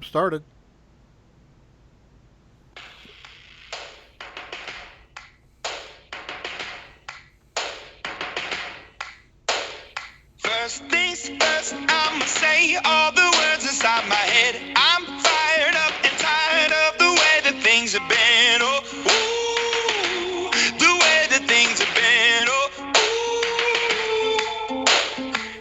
started. First things first, I'ma say all the words inside my head. I'm fired up and tired of the way that things have been. Oh, ooh, the way that things have been. Oh, ooh.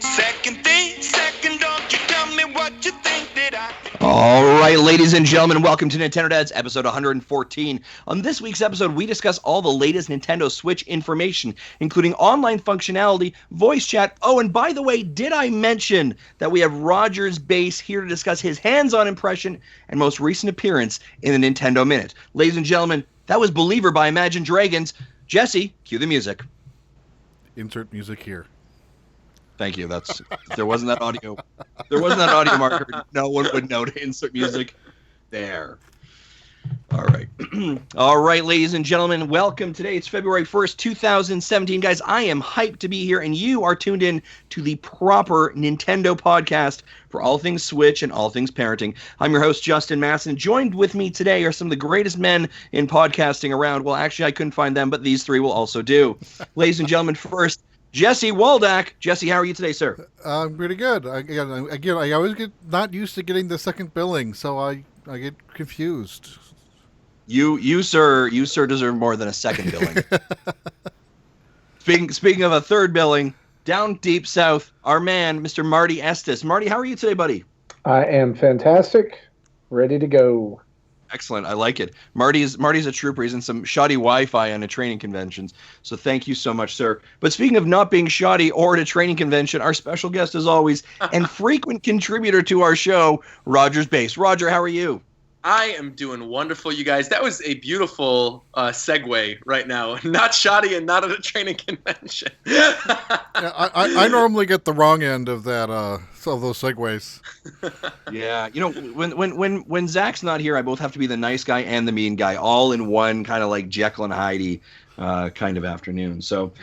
Second thing, second, don't you tell me what you think that I can. All right, ladies and gentlemen, welcome to Nintendo Dads, episode 114. On this week's episode, we discuss all the latest Nintendo Switch information, including online functionality, voice chat. Oh, and by the way, did I mention that we have RogersBase here to discuss his hands-on impression and most recent appearance in the Nintendo Minute? Ladies and gentlemen, that was Believer by Imagine Dragons. Jesse, cue the music. Insert music here. Thank you. There wasn't that audio. There wasn't that audio marker. No one would know to insert music. There. All right. All right, ladies and gentlemen, welcome. Today it's February 1st, 2017. Guys, I am hyped to be here, and you are tuned in to the proper Nintendo podcast for all things Switch and all things parenting. I'm your host, Justin Masson. Joined with me today are some of the greatest men in podcasting around. Well, actually, I couldn't find them, but these three will also do. Ladies and gentlemen, first, Jesse Waldack. Jesse, how are you today, sir? I'm pretty good. Again, I always get not used to getting the second billing, so I get confused. You sir deserve more than a second billing. Speaking of a third billing, down deep south, our man, Mr. Marty Estes. Marty, how are you today, buddy? I am fantastic, ready to go. Excellent. I like it. Marty's a trooper. He's in some shoddy Wi-Fi on a training conventions. So thank you so much, sir. But speaking of not being shoddy or at a training convention, our special guest as always and frequent contributor to our show, RogersBase. Roger, how are you? I am doing wonderful, you guys. That was a beautiful segue right now. Not shoddy and not at a training convention. I normally get the wrong end of that of those segues. Yeah, you know, when Zach's not here, I both have to be the nice guy and the mean guy, all in one, kind of like Jekyll and Hyde kind of afternoon. So,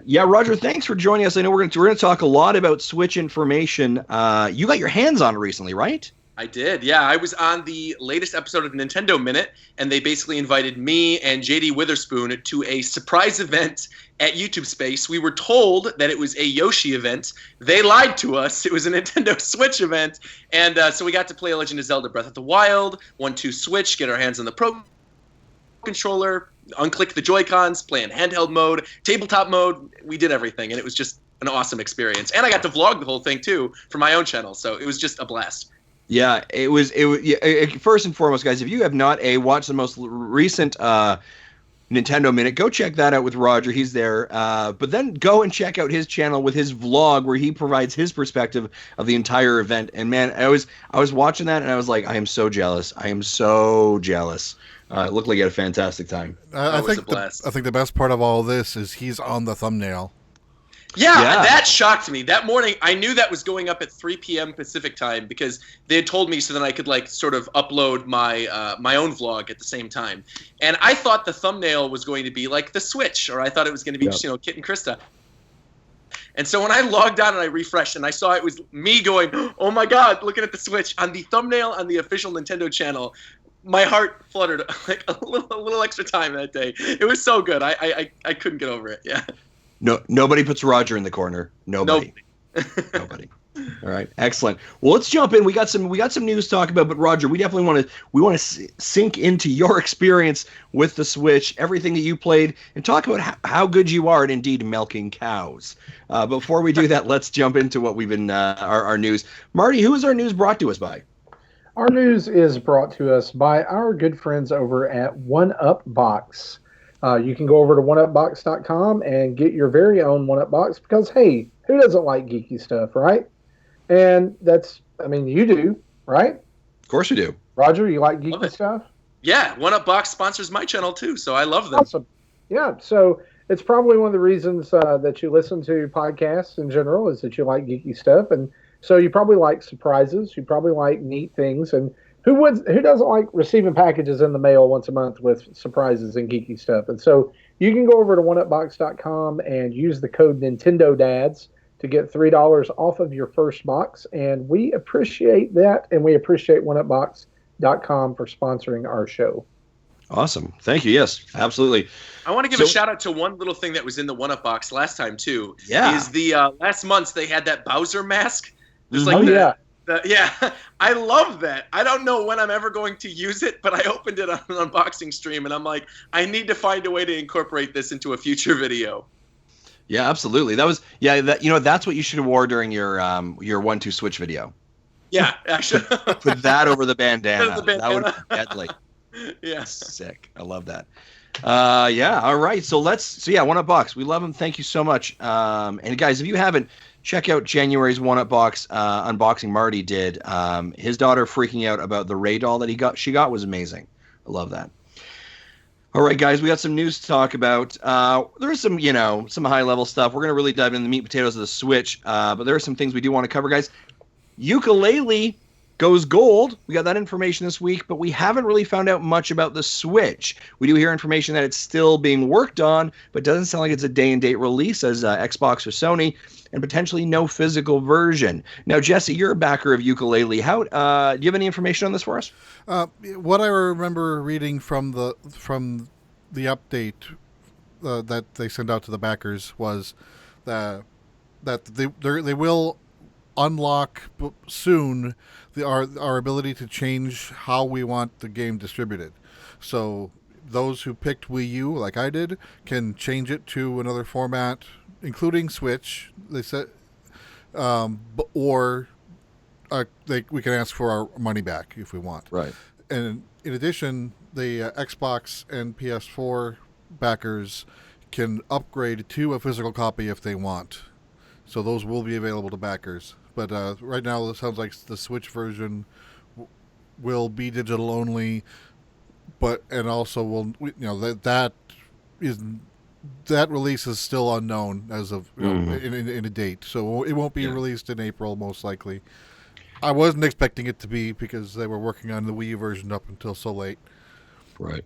yeah, Roger, thanks for joining us. I know we're gonna talk a lot about Switch information. You got your hands on it recently, right? I did, yeah. I was on the latest episode of Nintendo Minute, and they basically invited me and JD Witherspoon to a surprise event at YouTube Space. We were told that it was a Yoshi event. They lied to us. It was a Nintendo Switch event, and so we got to play Legend of Zelda Breath of the Wild, 1-2 Switch, get our hands on the Pro Controller, unclick the Joy-Cons, play in handheld mode, tabletop mode. We did everything, and it was just an awesome experience. And I got to vlog the whole thing, too, for my own channel, so it was just a blast. Yeah, it was. First and foremost, guys, if you have not watched the most recent Nintendo Minute, go check that out with Roger. He's there. But then go and check out his channel with his vlog where he provides his perspective of the entire event. And man, I was watching that and I was like, I am so jealous. I am so jealous. It looked like you had a fantastic time. I think the best part of all this is he's on the thumbnail. Yeah, that shocked me. That morning, I knew that was going up at 3 p.m. Pacific time because they had told me so then I could like sort of upload my my own vlog at the same time. And I thought the thumbnail was going to be like the Switch, or I thought it was going to be just, Kit and Krista. And so when I logged on and I refreshed and I saw it was me going, oh my God, looking at the Switch on the thumbnail on the official Nintendo channel, my heart fluttered like a little extra time that day. It was so good. I couldn't get over it. Yeah. No, nobody puts Roger in the corner. Nobody. Nobody. All right, excellent. Well, let's jump in. We got some news to talk about, but Roger, we definitely want to sink into your experience with the Switch, everything that you played, and talk about how good you are at indeed milking cows. Before we do that, let's jump into what we've been our news. Marty, who is our news brought to us by? Our news is brought to us by our good friends over at OneUpBox. You can go over to oneupbox.com and get your very own OneUpBox because, hey, who doesn't like geeky stuff, right? And you do, right? Of course we do. Roger, you like geeky stuff? Yeah, OneUpBox sponsors my channel too, so I love them. Awesome. Yeah, so it's probably one of the reasons that you listen to podcasts in general is that you like geeky stuff. And so you probably like surprises. You probably like neat things. And who doesn't like receiving packages in the mail once a month with surprises and geeky stuff? And so you can go over to oneupbox.com and use the code NintendoDads to get $3 off of your first box. And we appreciate that. And we appreciate OneUpBox.com for sponsoring our show. Awesome. Thank you. Yes, absolutely. I want to give a shout out to one little thing that was in the One Up box last time too. Yeah. Is the last month they had that Bowser mask. Just Mhm. like yeah, I love that. I don't know when I'm ever going to use it, but I opened it on an unboxing stream and I'm like, I need to find a way to incorporate this into a future video. Yeah, absolutely. That was that's what you should have wore during your 1-2 switch video. Yeah, actually. Put that over the bandana. The bandana. That would be deadly. Yeah. Sick. I love that. Yeah. All right. So One Up Box. We love them. Thank you so much. And guys, if you haven't, check out January's One Up Box unboxing Marty did. His daughter freaking out about the Ray doll that she got was amazing. I love that. All right, guys, we got some news to talk about. There's some high level stuff. We're gonna really dive into the meat and potatoes of the Switch, but there are some things we do want to cover, guys. Ukulele goes gold. We got that information this week, but we haven't really found out much about the Switch. We do hear information that it's still being worked on, but doesn't sound like it's a day-and-date release as Xbox or Sony, and potentially no physical version. Now, Jesse, you're a backer of Ukulele. Do you have any information on this for us? What I remember reading from the update that they sent out to the backers was that they will unlock soon our ability to change how we want the game distributed. So those who picked Wii U, like I did, can change it to another format, including Switch. They said, we can ask for our money back if we want. Right. And in addition, the Xbox and PS4 backers can upgrade to a physical copy if they want. So those will be available to backers. But right now, it sounds like the Switch version will be digital only. And also that release is still unknown as of in a date. So it won't be released in April, most likely. I wasn't expecting it to be because they were working on the Wii U version up until so late. Right.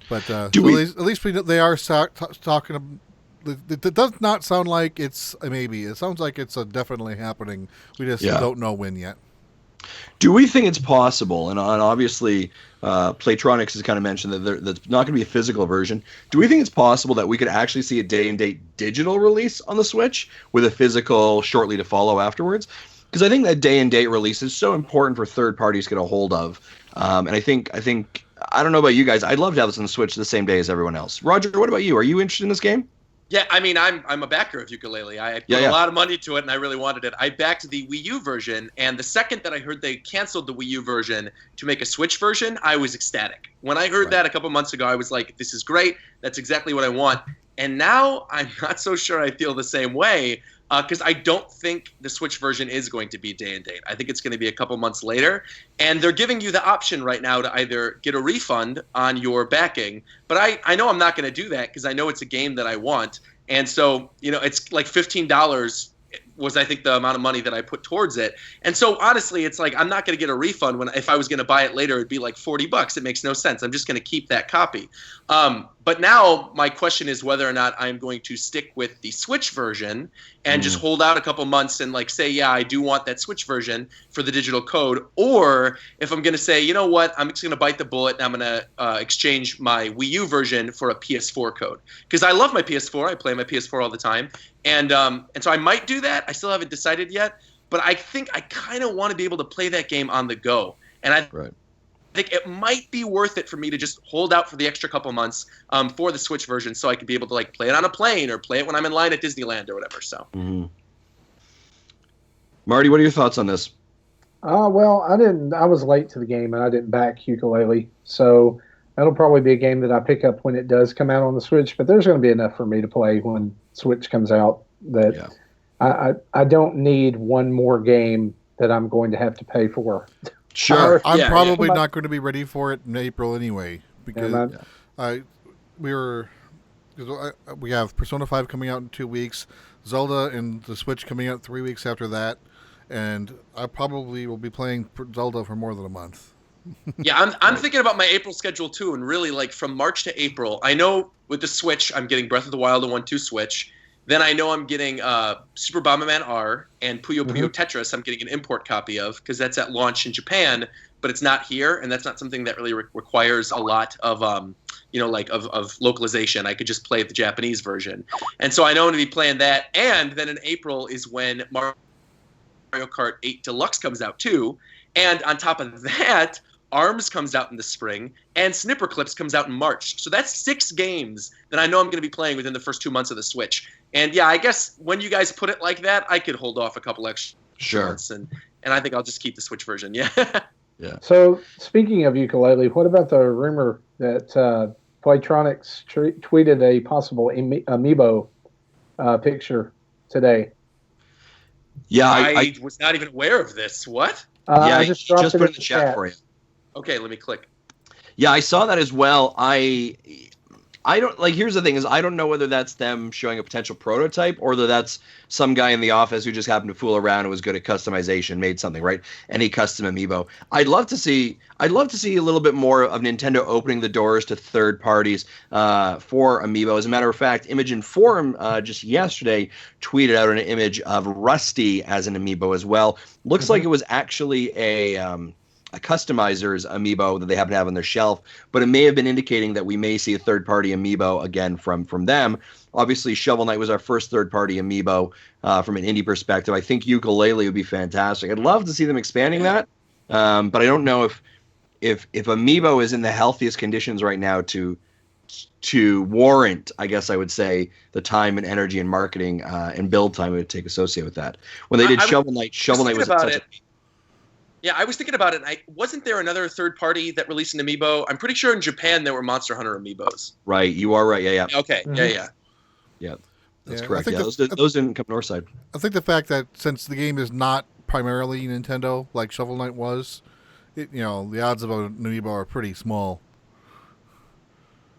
But at least they are talking. It does not sound like it's a maybe. It sounds like it's definitely happening. We just don't know when yet. Do we think it's possible? And obviously, Playtronics has kind of mentioned that there's not going to be a physical version. Do we think it's possible that we could actually see a day-and-date digital release on the Switch with a physical shortly to follow afterwards? Because I think that day-and-date release is so important for third parties to get a hold of. And I think I don't know about you guys. I'd love to have this on the Switch the same day as everyone else. Roger, what about you? Are you interested in this game? Yeah, I mean, I'm a backer of Ukulele. I put a lot of money to it, and I really wanted it. I backed the Wii U version, and the second that I heard they canceled the Wii U version to make a Switch version, I was ecstatic. When I heard that a couple months ago, I was like, this is great. That's exactly what I want. And now I'm not so sure I feel the same way because I don't think the Switch version is going to be day and date. I think it's going to be a couple months later. And they're giving you the option right now to either get a refund on your backing. But I know I'm not going to do that because I know it's a game that I want. And so, it's like $15 was, I think, the amount of money that I put towards it. And so, honestly, it's like I'm not going to get a refund if I was going to buy it later, it'd be like $40. It makes no sense. I'm just going to keep that copy. But now my question is whether or not I'm going to stick with the Switch version and just hold out a couple months and say, I do want that Switch version for the digital code. Or if I'm going to say, you know what, I'm just going to bite the bullet and I'm going to exchange my Wii U version for a PS4 code. Because I love my PS4. I play my PS4 all the time. And so I might do that. I still haven't decided yet. But I think I kind of want to be able to play that game on the go. And I think it might be worth it for me to just hold out for the extra couple months for the Switch version so I could be able to play it on a plane or play it when I'm in line at Disneyland or whatever. So, Marty, what are your thoughts on this? Well, I was late to the game and I didn't back Ukulele. So that'll probably be a game that I pick up when it does come out on the Switch. But there's going to be enough for me to play when Switch comes out that I don't need one more game that I'm going to have to pay for. Sure. I'm probably not going to be ready for it in April anyway because we have Persona 5 coming out in 2 weeks, Zelda and the Switch coming out 3 weeks after that, and I probably will be playing Zelda for more than a month. Yeah, I'm thinking about my April schedule too, and really from March to April. I know with the Switch, I'm getting Breath of the Wild and 1-2 Switch. Then I know I'm getting Super Bomberman R and Puyo Puyo Mhm. Tetris. I'm getting an import copy of because that's at launch in Japan, but it's not here, and that's not something that really requires a lot of of localization. I could just play the Japanese version, and so I know I'm going to be playing that. And then in April is when Mario Kart 8 Deluxe comes out too, and on top of that, ARMS comes out in the spring, and Snipper Clips comes out in March. So that's 6 games that I know I'm going to be playing within the first 2 months of the Switch. And yeah, I guess when you guys put it like that, I could hold off a couple extra months, and I think I'll just keep the Switch version. Yeah. Yeah. So, speaking of ukulele, what about the rumor that Playtronics tweeted a possible amiibo picture today? Yeah, I was not even aware of this. What? yeah, I just dropped just it put in it in the chat for you. Okay, let me click. Yeah, I saw that as well. I don't like. Here's the thing: is I don't know whether that's them showing a potential prototype or whether that's some guy in the office who just happened to fool around and was good at customization, made something right. Any custom amiibo. I'd love to see a little bit more of Nintendo opening the doors to third parties for amiibo. As a matter of fact, Image Forum just yesterday tweeted out an image of Rusty as an amiibo as well. Looks like it was actually a customizer's amiibo that they happen to have on their shelf, but it may have been indicating that we may see a third-party amiibo again from them. Obviously, Shovel Knight was our first third-party amiibo from an indie perspective. I think Ukulele would be fantastic. I'd love to see them expanding that, but I don't know if amiibo is in the healthiest conditions right now to warrant, I guess I would say, the time and energy and marketing and build time it would take associated with that. When they did Shovel Knight was such a... Yeah, I was thinking about it. Wasn't there another third party that released an amiibo? I'm pretty sure in Japan there were Monster Hunter amiibos. Right, you are right. Yeah. Okay, Mhm. Yeah, that's Yeah, correct. I think Yeah, those didn't come north side. I think the fact that since the game is not primarily Nintendo like Shovel Knight was, the odds of an amiibo are pretty small.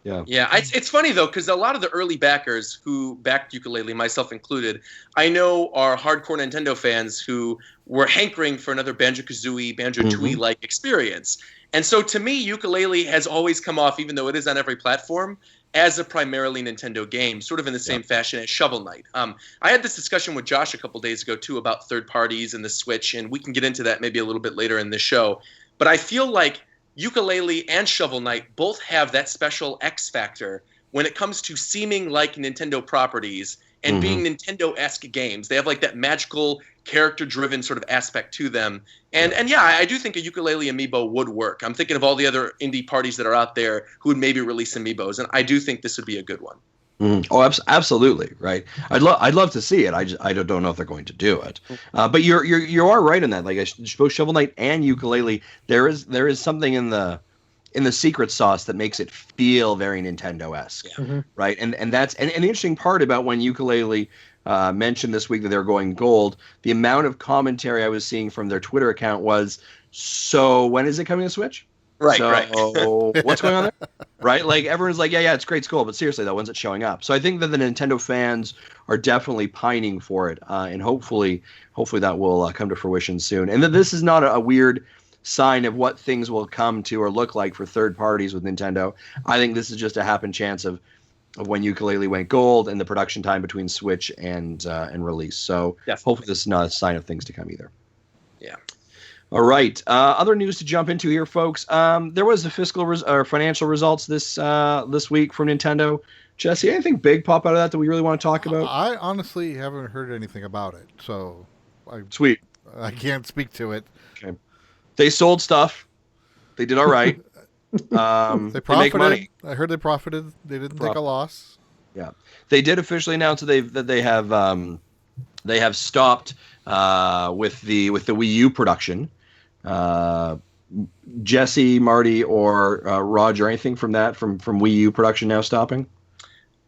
Yeah. Yeah, it's funny though because a lot of the early backers who backed Ukulele, myself included, I know are hardcore Nintendo fans who were hankering for another Banjo-Kazooie, Banjo-Tooie-like experience. And so to me, Ukulele has always come off, even though it is on every platform, as a primarily Nintendo game, sort of in the same fashion as Shovel Knight. I had this discussion with Josh a couple days ago too about third parties and the Switch, and we can get into that maybe a little bit later in the show. But I feel like Ukulele and Shovel Knight both have that special X factor when it comes to seeming like Nintendo properties and being Nintendo-esque games. They have like that magical, character-driven sort of aspect to them. And yeah, I do think a Ukulele amiibo would work. I'm thinking of all the other indie parties that are out there who would maybe release amiibos, and I do think this would be a good one. Oh, absolutely, right. I'd love to see it. I don't know if they're going to do it. But you are right in that. Like both Shovel Knight and Ukulele, there is something in the secret sauce that makes it feel very Nintendo-esque, right? And that's the interesting part about when Ukulele mentioned this week that they're going gold. The amount of commentary I was seeing from their Twitter account was, so when is it coming to Switch? Right, so, right. What's going on there? Right? Like everyone's like, yeah, it's great, it's cool. But seriously though, when's it showing up? So I think that the Nintendo fans are definitely pining for it, and hopefully that will come to fruition soon. And that this is not a weird sign of what things will come to or look like for third parties with Nintendo. I think this is just a happen chance of when Ukulele went gold and the production time between Switch and release. So hopefully this is not a sign of things to come either. Yeah. All right. Other news to jump into here, folks. There was the fiscal or financial results this week from Nintendo. Jesse, anything big pop out of that we really want to talk about? I honestly haven't heard anything about it, so Sweet. I can't speak to it. Okay. They sold stuff. They did all right. They profited. They make money. I heard they profited. They didn't take a loss. Yeah, they did officially announce that they have stopped with the Wii U production. Jesse, Marty, or Roger, anything from Wii U production now stopping?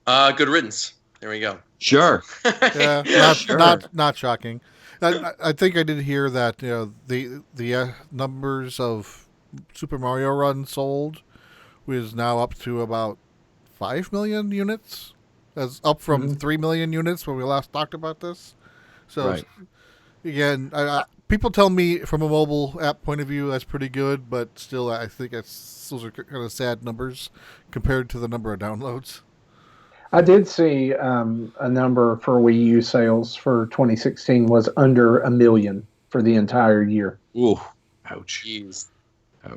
Good riddance. There we go. Sure. Yeah, Sure. not shocking. I think I did hear that the numbers of Super Mario Run sold was now up to about 5 million units. That's up from 3 million units when we last talked about this. So Right. again, people tell me from a mobile app point of view that's pretty good, but still I think those are kind of sad numbers compared to the number of downloads. I did see a number for Wii U sales for 2016 was under 1 million for the entire year. Ooh, ouch. Jeez.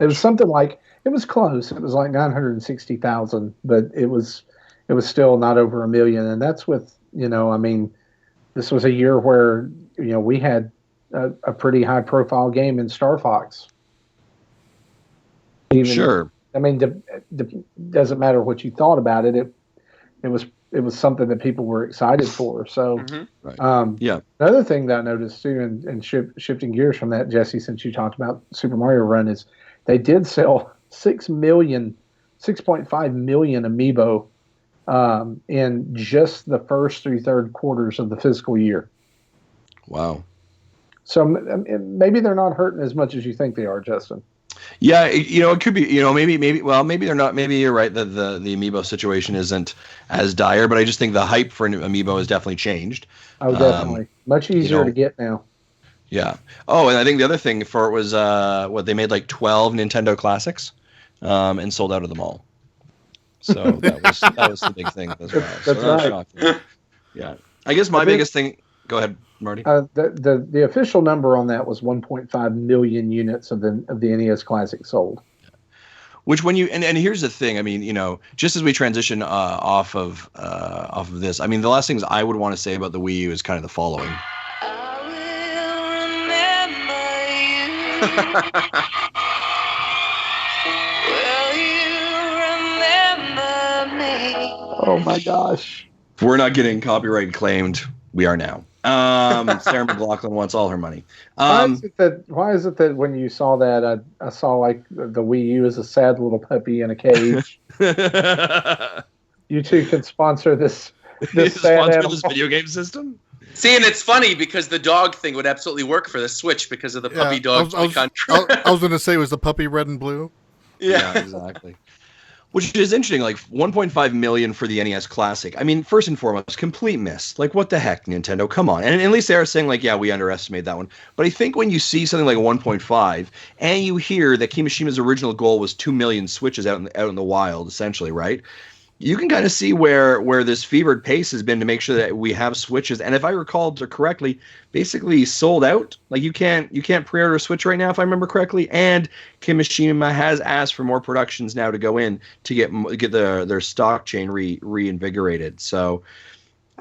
It was something like it was close. It was like 960,000, but it was still not over 1 million. And that's with I mean, this was a year where we had a pretty high profile game in Star Fox. Sure. I mean, doesn't matter what you thought about it. It was something that people were excited for. So, yeah. Another thing that I noticed too, and shifting gears from that, Jesse, since you talked about Super Mario Run, is they did sell 6.5 million amiibo in just the first third quarters of the fiscal year. Wow. So maybe they're not hurting as much as you think they are, Justin. Yeah, it could be, maybe they're not. Maybe you're right that the amiibo situation isn't as dire, but I just think the hype for amiibo has definitely changed. Oh, definitely. Much easier to get now. Yeah. Oh, and I think the other thing for it was they made like 12 Nintendo Classics, and sold out of them all. So that was the big thing as well. That's right. Yeah. I guess my biggest thing. Go ahead, Marty. The official number on that was 1.5 million units of the NES Classic sold. Which when you and here's the thing, I mean, just as we transition off of this, I mean, the last things I would want to say about the Wii U is kind of the following. Oh my gosh. If we're not getting copyright claimed, we are now. Sarah McLachlan wants all her money. Why is it that when you saw that, I saw like the Wii U as a sad little puppy in a cage? You two can sponsor this sad animal. This video game system. See, and it's funny because the dog thing would absolutely work for the Switch because of the puppy dog. I was going to say, was the puppy red and blue? Yeah, exactly. Which is interesting, like 1.5 million for the NES Classic. I mean, first and foremost, complete miss. Like, what the heck, Nintendo? Come on. And at least they are saying, like, yeah, we underestimated that one. But I think when you see something like 1.5, and you hear that Kimishima's original goal was 2 million Switches out in the wild, essentially, right? You can kind of see where this fevered pace has been to make sure that we have Switches. And if I recall correctly, basically sold out. Like you can't pre-order a Switch right now, if I remember correctly. And Kimishima has asked for more productions now to go in to get their stock chain reinvigorated. So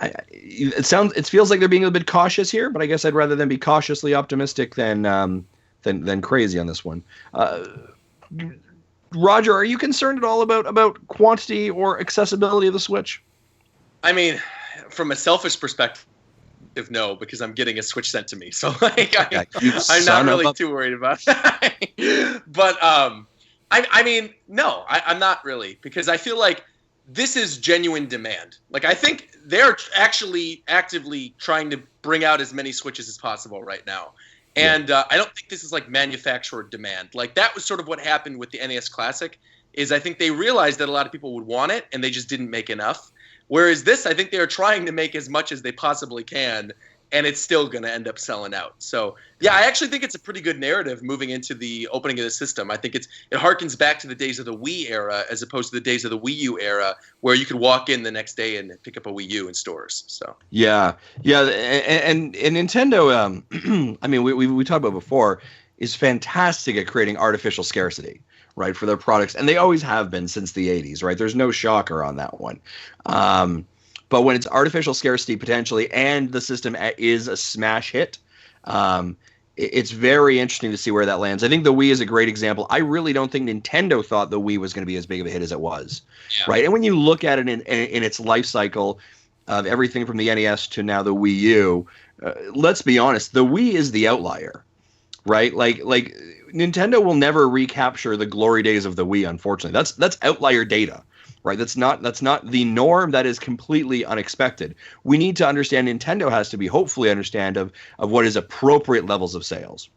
it feels like they're being a bit cautious here, but I guess I'd rather them be cautiously optimistic than crazy on this one. Roger, are you concerned at all about quantity or accessibility of the Switch? I mean, from a selfish perspective, no, because I'm getting a Switch sent to me. So like, I'm not really too worried about that. But I mean, no, I'm not really, because I feel like this is genuine demand. Like, I think they're actually actively trying to bring out as many Switches as possible right now. And I don't think this is like manufacturer demand. Like that was sort of what happened with the NES Classic, is I think they realized that a lot of people would want it and they just didn't make enough. Whereas this, I think they are trying to make as much as they possibly can, and it's still going to end up selling out. So yeah, I actually think it's a pretty good narrative moving into the opening of the system. I think it harkens back to the days of the Wii era as opposed to the days of the Wii U era, where you could walk in the next day and pick up a Wii U in stores. So yeah, and Nintendo, I mean, we talked about before, is fantastic at creating artificial scarcity, right, for their products, and they always have been since the 80s, right? There's no shocker on that one. But when it's artificial scarcity potentially and the system is a smash hit, it's very interesting to see where that lands. I think the Wii is a great example. I really don't think Nintendo thought the Wii was going to be as big of a hit as it was, right? And when you look at it in its life cycle of everything from the NES to now the Wii U, let's be honest, the Wii is the outlier, right? Like Nintendo will never recapture the glory days of the Wii, unfortunately. That's outlier data. Right, that's not the norm. That is completely unexpected. We need to understand. Nintendo has to be hopefully understand of what is appropriate levels of sales,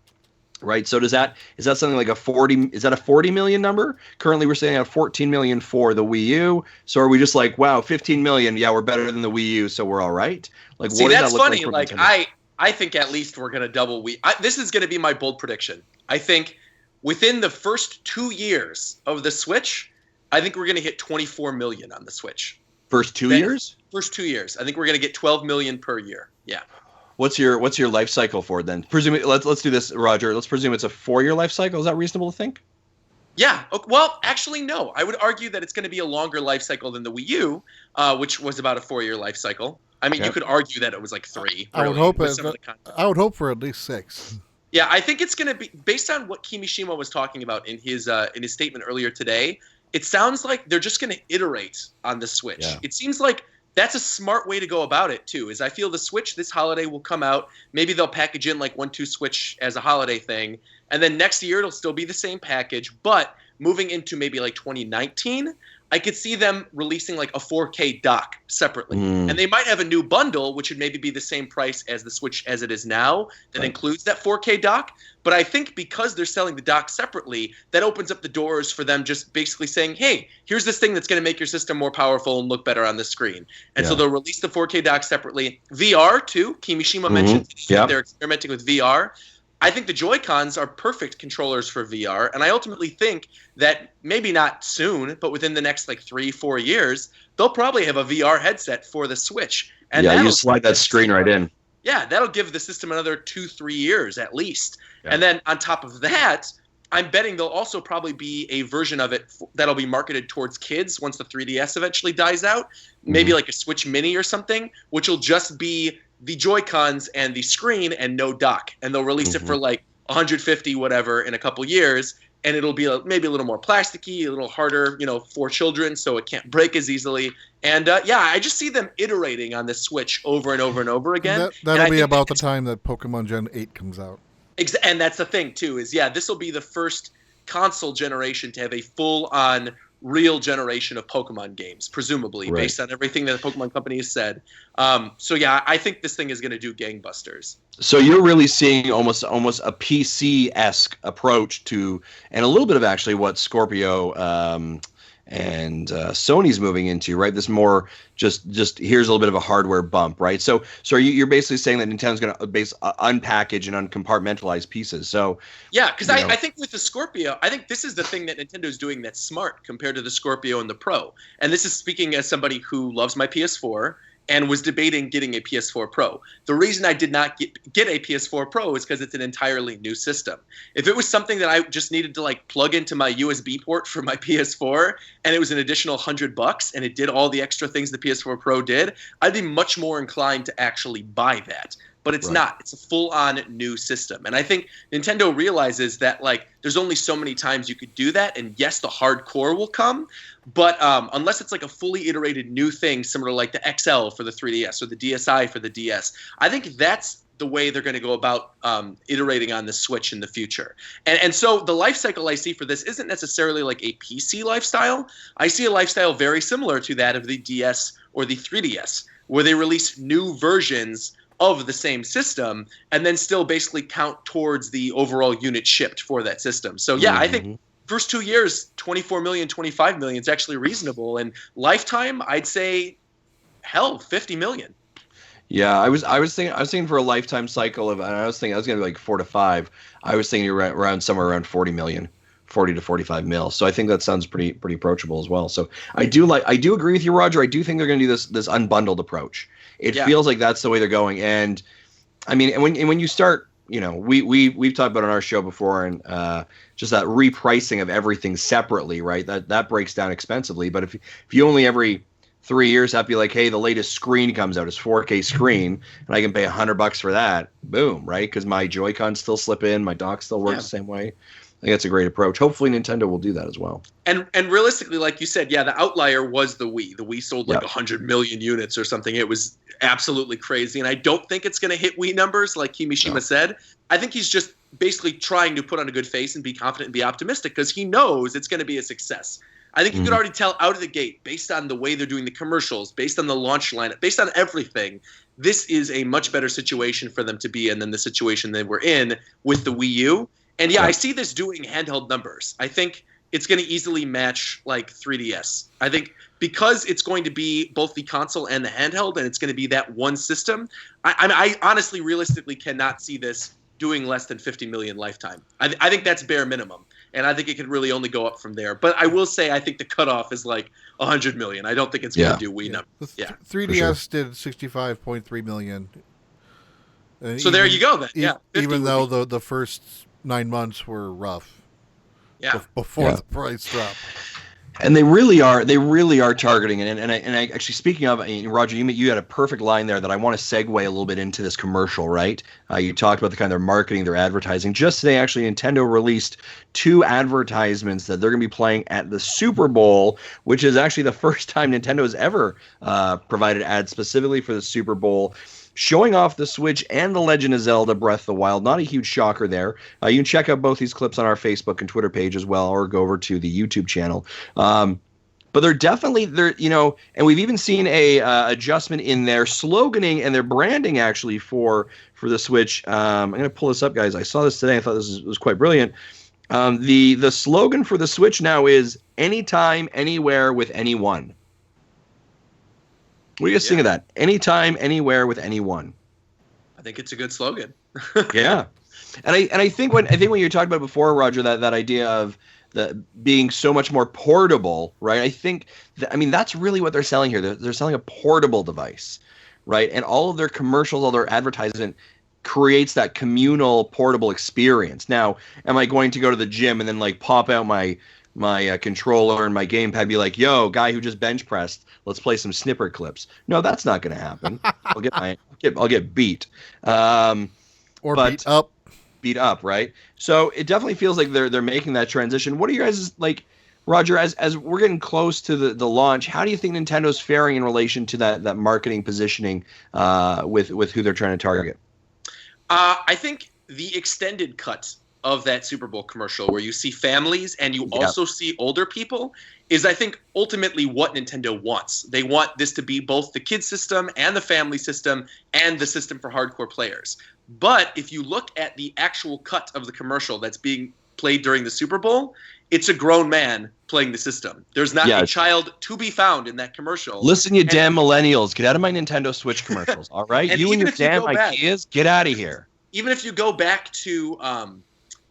right? So is that something like a 40 million number? Currently, we're saying at 14 million for the Wii U. So are we just like, wow, 15 million? Yeah, we're better than the Wii U, so we're all right. Like, see, what does that's that look funny. like? I think at least we're gonna double Wii. This is gonna be my bold prediction. I think within the first 2 years of the Switch, I think we're going to hit 24 million on the Switch. First 2 years? First 2 years. I think we're going to get 12 million per year. Yeah. What's your life cycle for it then? Let's do this, Roger. Let's presume it's a 4-year life cycle. Is that reasonable to think? Yeah. Well, actually, no. I would argue that it's going to be a longer life cycle than the Wii U, which was about a 4-year life cycle. I mean, you could argue that it was like 3. I would hope I would hope for at least 6. Yeah, I think it's going to be based on what Kimishima was talking about in his statement earlier today. It sounds like they're just going to iterate on the Switch. Yeah. It seems like that's a smart way to go about it too. Is I feel the Switch this holiday will come out. Maybe they'll package in like 1-2 Switch as a holiday thing, and then next year it'll still be the same package. But moving into maybe like 2019, I could see them releasing like a 4K dock separately. And they might have a new bundle, which would maybe be the same price as the Switch as it is now, that includes that 4K dock. But I think because they're selling the dock separately, that opens up the doors for them just basically saying, hey, here's this thing that's going to make your system more powerful and look better on the screen. And so they'll release the 4K dock separately. VR, too. Kimishima mentioned they're experimenting with VR. I think the Joy-Cons are perfect controllers for VR, and I ultimately think that maybe not soon, but within the next like 3-4 years, they'll probably have a VR headset for the Switch. And you slide that screen right in. Yeah, that'll give the system another 2-3 years at least. Yeah. And then on top of that, I'm betting there'll also probably be a version of it that'll be marketed towards kids once the 3DS eventually dies out, maybe like a Switch Mini or something, which will just be the Joy-Cons and the screen and no dock. And they'll release it for like 150 whatever in a couple years, and it'll be maybe a little more plasticky, a little harder, for children, so it can't break as easily. And I just see them iterating on the Switch over and over and over again. That'll be about the time that Pokemon Gen 8 comes out. And that's the thing too, is this will be the first console generation to have a full-on real generation of Pokemon games, presumably, based on everything that the Pokemon Company has said. I think this thing is going to do gangbusters. So you're really seeing almost a PC-esque approach to, and a little bit of actually what Scorpio and Sony's moving into, right? This more just here's a little bit of a hardware bump, right? So you're basically saying that Nintendo's going to unpackage and uncompartmentalize pieces. So yeah, because I think with the Scorpio, I think this is the thing that Nintendo's doing that's smart compared to the Scorpio and the Pro. And this is speaking as somebody who loves my PS4 and was debating getting a PS4 Pro. The reason I did not get a PS4 Pro is because it's an entirely new system. If it was something that I just needed to plug into my USB port for my PS4 and it was an additional $100 and it did all the extra things the PS4 Pro did, I'd be much more inclined to actually buy that. But it's not. It's a full-on new system. And I think Nintendo realizes that there's only so many times you could do that. And yes, the hardcore will come. But unless it's a fully iterated new thing, similar to like the XL for the 3DS or the DSi for the DS, I think that's the way they're going to go about iterating on the Switch in the future. And so the life cycle I see for this isn't necessarily like a PC lifestyle. I see a lifestyle very similar to that of the DS or the 3DS, where they release new versions of the same system and then still basically count towards the overall unit shipped for that system. So I think first 2 years, 24 million, 25 million is actually reasonable. And lifetime, I'd say, 50 million. Yeah, I was thinking for a lifetime cycle of, and I was thinking I was going to be like 4 to 5. I was thinking around somewhere around 40 million. 40 to 45 mil. So I think that sounds pretty approachable as well. So I do agree with you, Roger. I do think they're going to do this unbundled approach. It feels like that's the way they're going. And I mean, and when you start, we've talked about it on our show before, and just that repricing of everything separately, right? That breaks down expensively. But if you only every 3 years have to be like, hey, the latest screen comes out, it's 4K screen, and I can pay $100 for that, boom, right? Because my Joy-Cons still slip in, my dock still works the same way. I think that's a great approach. Hopefully Nintendo will do that as well. And realistically, like you said, the outlier was the Wii. The Wii sold 100 million units or something. It was absolutely crazy. And I don't think it's going to hit Wii numbers like Kimishima said. I think he's just basically trying to put on a good face and be confident and be optimistic because he knows it's going to be a success. I think you could already tell out of the gate, based on the way they're doing the commercials, based on the launch lineup, based on everything, this is a much better situation for them to be in than the situation they were in with the Wii U. And I see this doing handheld numbers. I think it's going to easily match like 3DS. I think because it's going to be both the console and the handheld, and it's going to be that one system, I honestly, realistically cannot see this doing less than 50 million lifetime. I think that's bare minimum. and I think it could really only go up from there. But I will say, I think the cutoff is like 100 million. I don't think it's going to do Wii numbers. The 3DS did 65.3 million. So there you go then. Even though the first 9 months were rough. Yeah. Before the price drop. And they really are targeting it. And I actually, speaking of, Roger, you had a perfect line there that I want to segue a little bit into this commercial, right? You talked about the kind of their marketing, their advertising. Just today, actually, Nintendo released 2 advertisements that they're going to be playing at the Super Bowl, which is actually the first time Nintendo has ever provided ads specifically for the Super Bowl, showing off the Switch and The Legend of Zelda Breath of the Wild. Not a huge shocker there. You can check out both these clips on our Facebook and Twitter page as well, or go over to the YouTube channel. But they're definitely, and we've even seen a adjustment in their sloganing and their branding actually for the Switch. I'm going to pull this up, guys. I saw this today. I thought this was quite brilliant. The slogan for the Switch now is anytime, anywhere, with anyone. What do you guys think of that? Anytime, anywhere, with anyone. I think it's a good slogan. Yeah, and I think when you talked about before, Roger, that idea of the being so much more portable, right? I think that's really what they're selling here. They're selling a portable device, right? And all of their commercials, all their advertisement creates that communal portable experience. Now, am I going to go to the gym and then like pop out my controller and my gamepad and be like, yo, guy who just bench pressed, let's play some snipper clips? No, that's not going to happen. I'll get beat. Beat up, right? So it definitely feels like they're making that transition. What are you guys like, Roger, as we're getting close to the launch, how do you think Nintendo's faring in relation to that marketing positioning with who they're trying to target? I think the extended cut of that Super Bowl commercial where you see families and you also see older people is, I think, ultimately what Nintendo wants. They want this to be both the kid system and the family system and the system for hardcore players. But if you look at the actual cut of the commercial that's being played during the Super Bowl, it's a grown man playing the system. There's not a child to be found in that commercial. Listen, you damn millennials, get out of my Nintendo Switch commercials, all right? You and your damn ideas, get out of here. Even if you go back to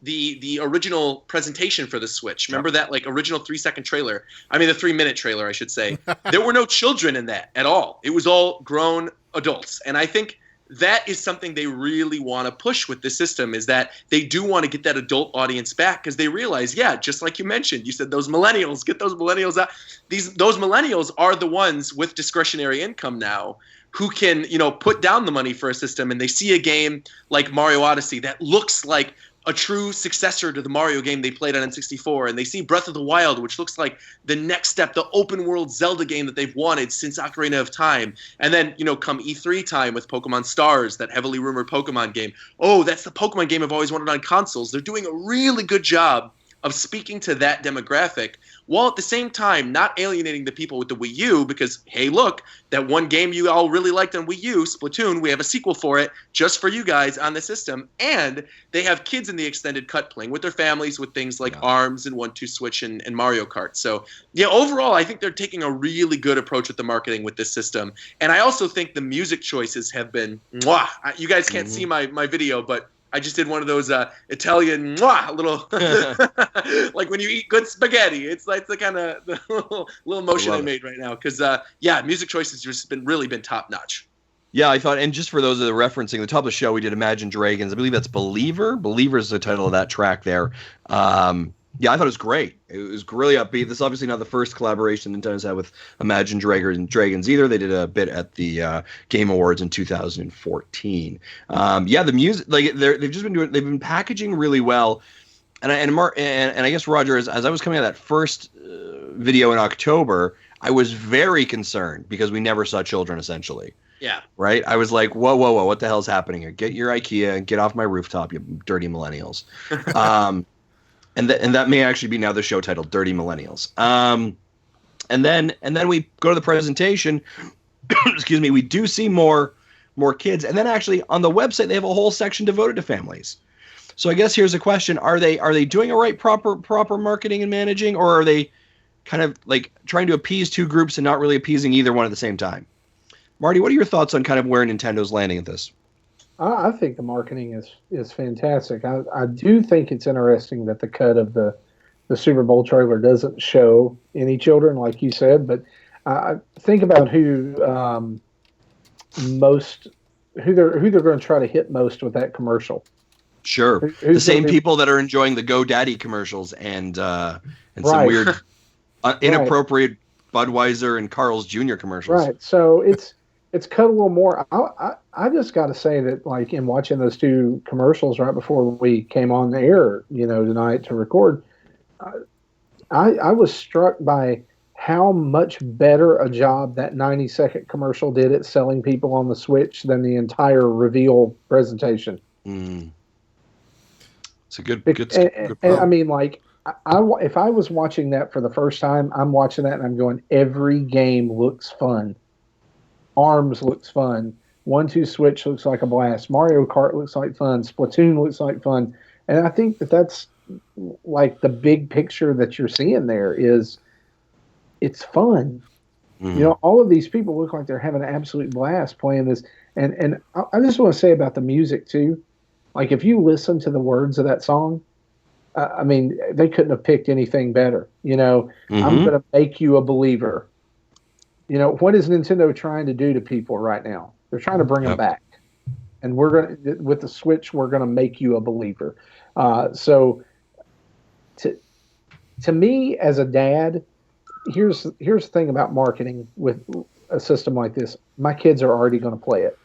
the original presentation for the Switch, remember that like original 3-second trailer? I mean, the 3-minute trailer, I should say. There were no children in that at all. It was all grown adults. And I think that is something they really want to push with the system, is that they do want to get that adult audience back, because they realize, just like you mentioned, you said those millennials, get those millennials out. Those millennials are the ones with discretionary income now who can, put down the money for a system, and they see a game like Mario Odyssey that looks like a true successor to the Mario game they played on N64, and they see Breath of the Wild, which looks like the next step, the open world Zelda game that they've wanted since Ocarina of Time. And then, come E3 time with Pokemon Stars, that heavily rumored Pokemon game. Oh, that's the Pokemon game I've always wanted on consoles. They're doing a really good job of speaking to that demographic, while at the same time not alienating the people with the Wii U, because, hey, look, that one game you all really liked on Wii U, Splatoon, we have a sequel for it just for you guys on the system. And they have kids in the extended cut playing with their families with things like ARMS and 1-2 Switch and Mario Kart. So, overall, I think they're taking a really good approach with the marketing with this system. And I also think the music choices have been mwah. You guys can't see my video, but I just did one of those Italian little, like when you eat good spaghetti. It's like the kind of little motion I made right now, because music choices just really been top notch. Yeah, I thought, and just for those that are referencing the top of the show, we did Imagine Dragons. I believe that's Believer. Believer is the title of that track there. I thought it was great. It was really upbeat. This is obviously not the first collaboration Nintendo's had with Imagine Dragons either. They did a bit at the Game Awards in 2014. The music, like they've been packaging really well. And I guess, Roger, as I was coming out of that first video in October, I was very concerned because we never saw children, essentially. Yeah. Right? I was like, whoa, what the hell's happening here? Get your IKEA and get off my rooftop, you dirty millennials. And that may actually be now the show title, Dirty Millennials. And then we go to the presentation. Excuse me. We do see more kids. And then actually on the website, they have a whole section devoted to families. So I guess here's a question. Are they doing a right proper marketing and managing, or are they kind of like trying to appease two groups and not really appeasing either one at the same time? Marty, what are your thoughts on kind of where Nintendo's landing at this? I think the marketing is fantastic. I do think it's interesting that the cut of the the Super Bowl trailer doesn't show any children, like you said. But think about who they're going to try to hit most with that commercial. Sure. The same people that are enjoying the GoDaddy commercials and some weird inappropriate Budweiser and Carl's Jr. commercials. Right. So it's cut a little more. I just got to say that, like, in watching those two commercials right before we came on the air, tonight to record, I was struck by how much better a job that 90-second commercial did at selling people on the Switch than the entire reveal presentation. It's a good and I mean, like, if I was watching that for the first time, I'm watching that and I'm going, every game looks fun. ARMS looks fun. 1-2 Switch looks like a blast. Mario Kart looks like fun. Splatoon looks like fun. And I think that's like the big picture that you're seeing there is it's fun. All of these people look like they're having an absolute blast playing this. And I just want to say about the music too. Like, if you listen to the words of that song, I mean, they couldn't have picked anything better. I'm going to make you a believer. What is Nintendo trying to do to people right now? They're trying to bring them back. And with the Switch, we're going to make you a believer. So to me, as a dad, here's the thing about marketing with a system like this. My kids are already going to play it.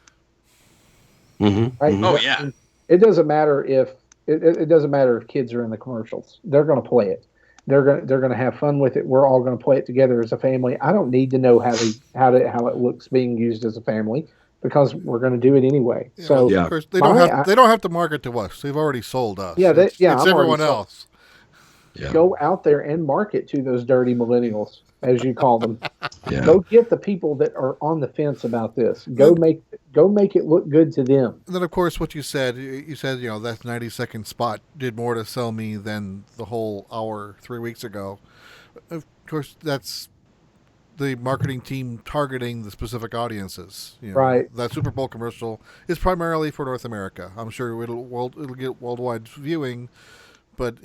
Right? Oh, yeah. It doesn't matter if it doesn't matter if kids are in the commercials. They're going to play it. They're going to have fun with it. We're all going to play it together as a family. I don't need to know how it looks being used as a family because we're going to do it anyway. Yeah, so of course, they don't have to market to us. They've already sold us. Yeah, it's everyone else. Yeah. Go out there and market to those dirty millennials, as you call them. Yeah. Go get the people that are on the fence about this. Go make it look good to them. And then, of course, what you said that 90-second spot did more to sell me than the whole hour 3 weeks ago. Of course, that's the marketing team targeting the specific audiences. Right. That Super Bowl commercial is primarily for North America. I'm sure it'll get worldwide viewing, but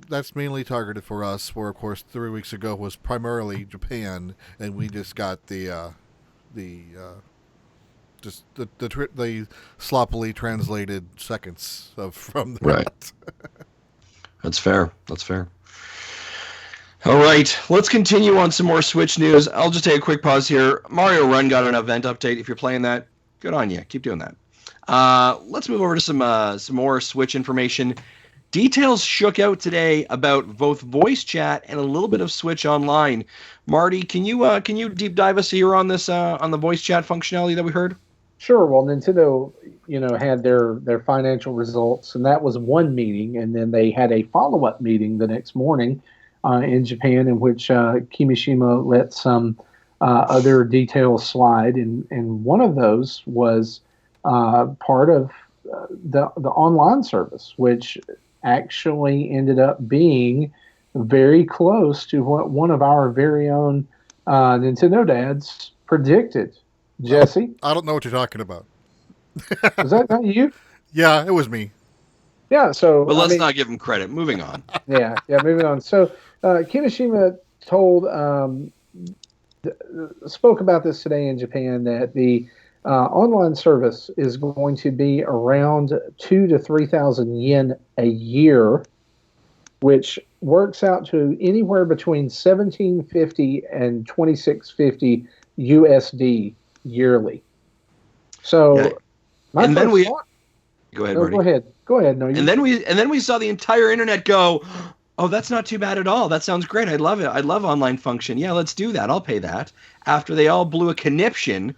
that's mainly targeted for us. Where, of course, 3 weeks ago was primarily Japan, and we just got the sloppily translated seconds from that. Right. That's fair. All right, let's continue on some more Switch news. I'll just take a quick pause here. Mario Run got an event update. If you're playing that, good on you. Keep doing that. Let's move over to some more Switch information. Details shook out today about both voice chat and a little bit of Switch Online. Marty, can you deep dive us here on this on the voice chat functionality that we heard? Sure. Well, Nintendo, had their financial results, and that was one meeting, and then they had a follow-up meeting the next morning in Japan, in which Kimishima let some other details slide, and one of those was part of the online service, which actually ended up being very close to what one of our very own Nintendo dads predicted. Jesse? I don't know what you're talking about. Was that not you? Yeah, it was me. Yeah, so... But let's not give him credit. Moving on. Yeah, moving on. So, Kimishima spoke about this today in Japan, that the online service is going to be around 2,000 to 3,000 yen a year, which works out to anywhere between $1,750 and $2,650 USD yearly. So, yeah. And then go ahead, Marty. Go ahead. No, and then we saw the entire internet go, oh, that's not too bad at all. That sounds great. I love it. I love online function. Yeah, let's do that. I'll pay that. After they all blew a conniption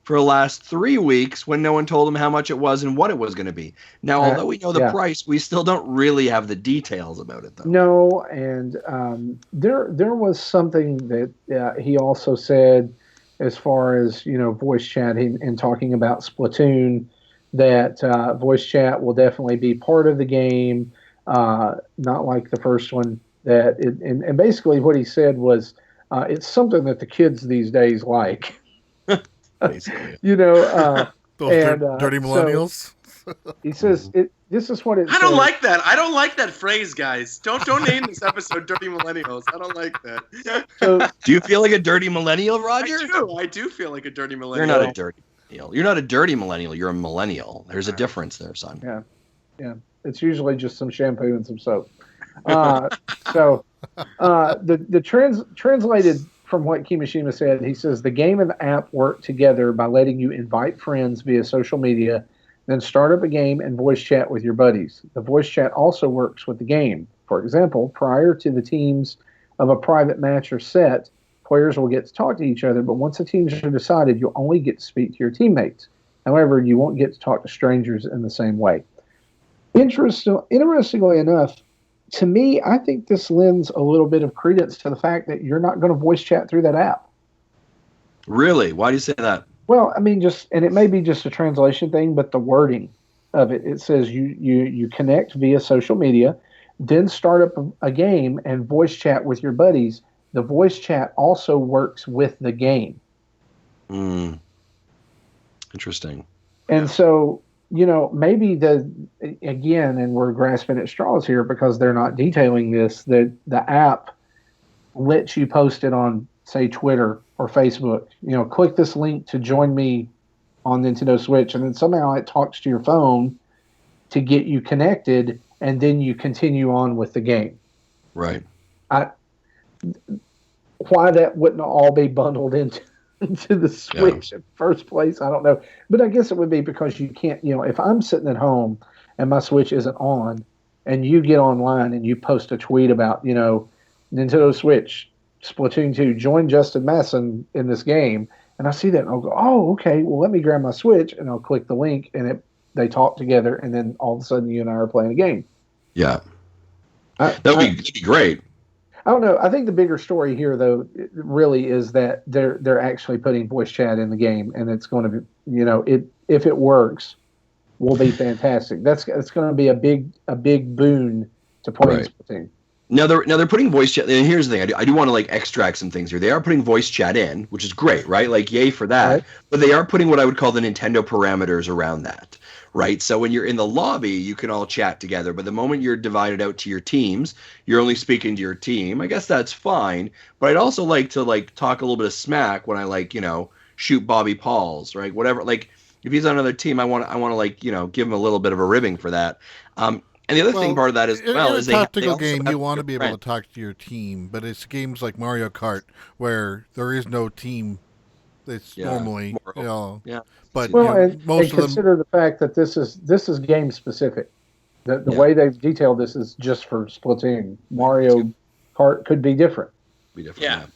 for the last 3 weeks when no one told them how much it was and what it was going to be. Now, although we know the price, we still don't really have the details about it, though. No, and there was something that he also said as far as, voice chat and talking about Splatoon, that voice chat will definitely be part of the game, not like the first one. And basically what he said was it's something that the kids these days like. Basically. Those dirty millennials. He says this is what it I don't says. like that. I don't like that phrase, guys. Don't name this episode "Dirty Millennials." I don't like that. So Do you feel like a dirty millennial, Roger? I do feel like a dirty millennial. You're not a dirty millennial. You're not a dirty millennial. You're a millennial. There's a difference there, son. yeah, it's usually just some shampoo and some soap. The translated from what Kimishima said, he says the game and the app work together by letting you invite friends via social media, then start up a game and voice chat with your buddies. The voice chat also works with the game. For example, prior to the teams of a private match are set, players will get to talk to each other, but once the teams are decided, you'll only get to speak to your teammates. However, you won't get to talk to strangers in the same way. Interestingly enough, to me, I think this lends a little bit of credence to the fact that you're not going to voice chat through that app. Really? Why do you say that? Well, I mean, and it may be just a translation thing, but the wording of it says you connect via social media, then start up a game and voice chat with your buddies. The voice chat also works with the game. Interesting. And so, maybe and we're grasping at straws here because they're not detailing this, that the app lets you post it on, say, Twitter or Facebook. Click this link to join me on Nintendo Switch, and then somehow it talks to your phone to get you connected, and then you continue on with the game. Right. Why that wouldn't all be bundled into the Switch in first place, I don't know. But I guess it would be because you can't, if I'm sitting at home and my Switch isn't on, and you get online and you post a tweet about, Nintendo Switch, Splatoon 2, join Justin Masson in this game, and I see that and I'll go, oh, okay, well, let me grab my Switch, and I'll click the link, and they talk together, and then all of a sudden you and I are playing a game. Yeah. That'd be great. I don't know. I think the bigger story here, though, really is that they're actually putting voice chat in the game, and it's going to be, if it works, will be fantastic. It's going to be a big boon to playing Splatoon. Now they're putting voice chat. And here's the thing: I do want to extract some things here. They are putting voice chat in, which is great, right? Yay for that. Right. But they are putting what I would call the Nintendo parameters around that. Right. So when you're in the lobby, you can all chat together. But the moment you're divided out to your teams, you're only speaking to your team. I guess that's fine. But I'd also like to talk a little bit of smack when I shoot Bobby Pauls, right? Whatever. If he's on another team, I want to give him a little bit of a ribbing for that. And the other thing part of that is in a tactical game, you want to be able to talk to your team. But it's games like Mario Kart where there is no team. It's normally, But most of consider the fact that this is game specific. The way they've detailed this is just for Splatoon. Mario Kart could be different. Yeah.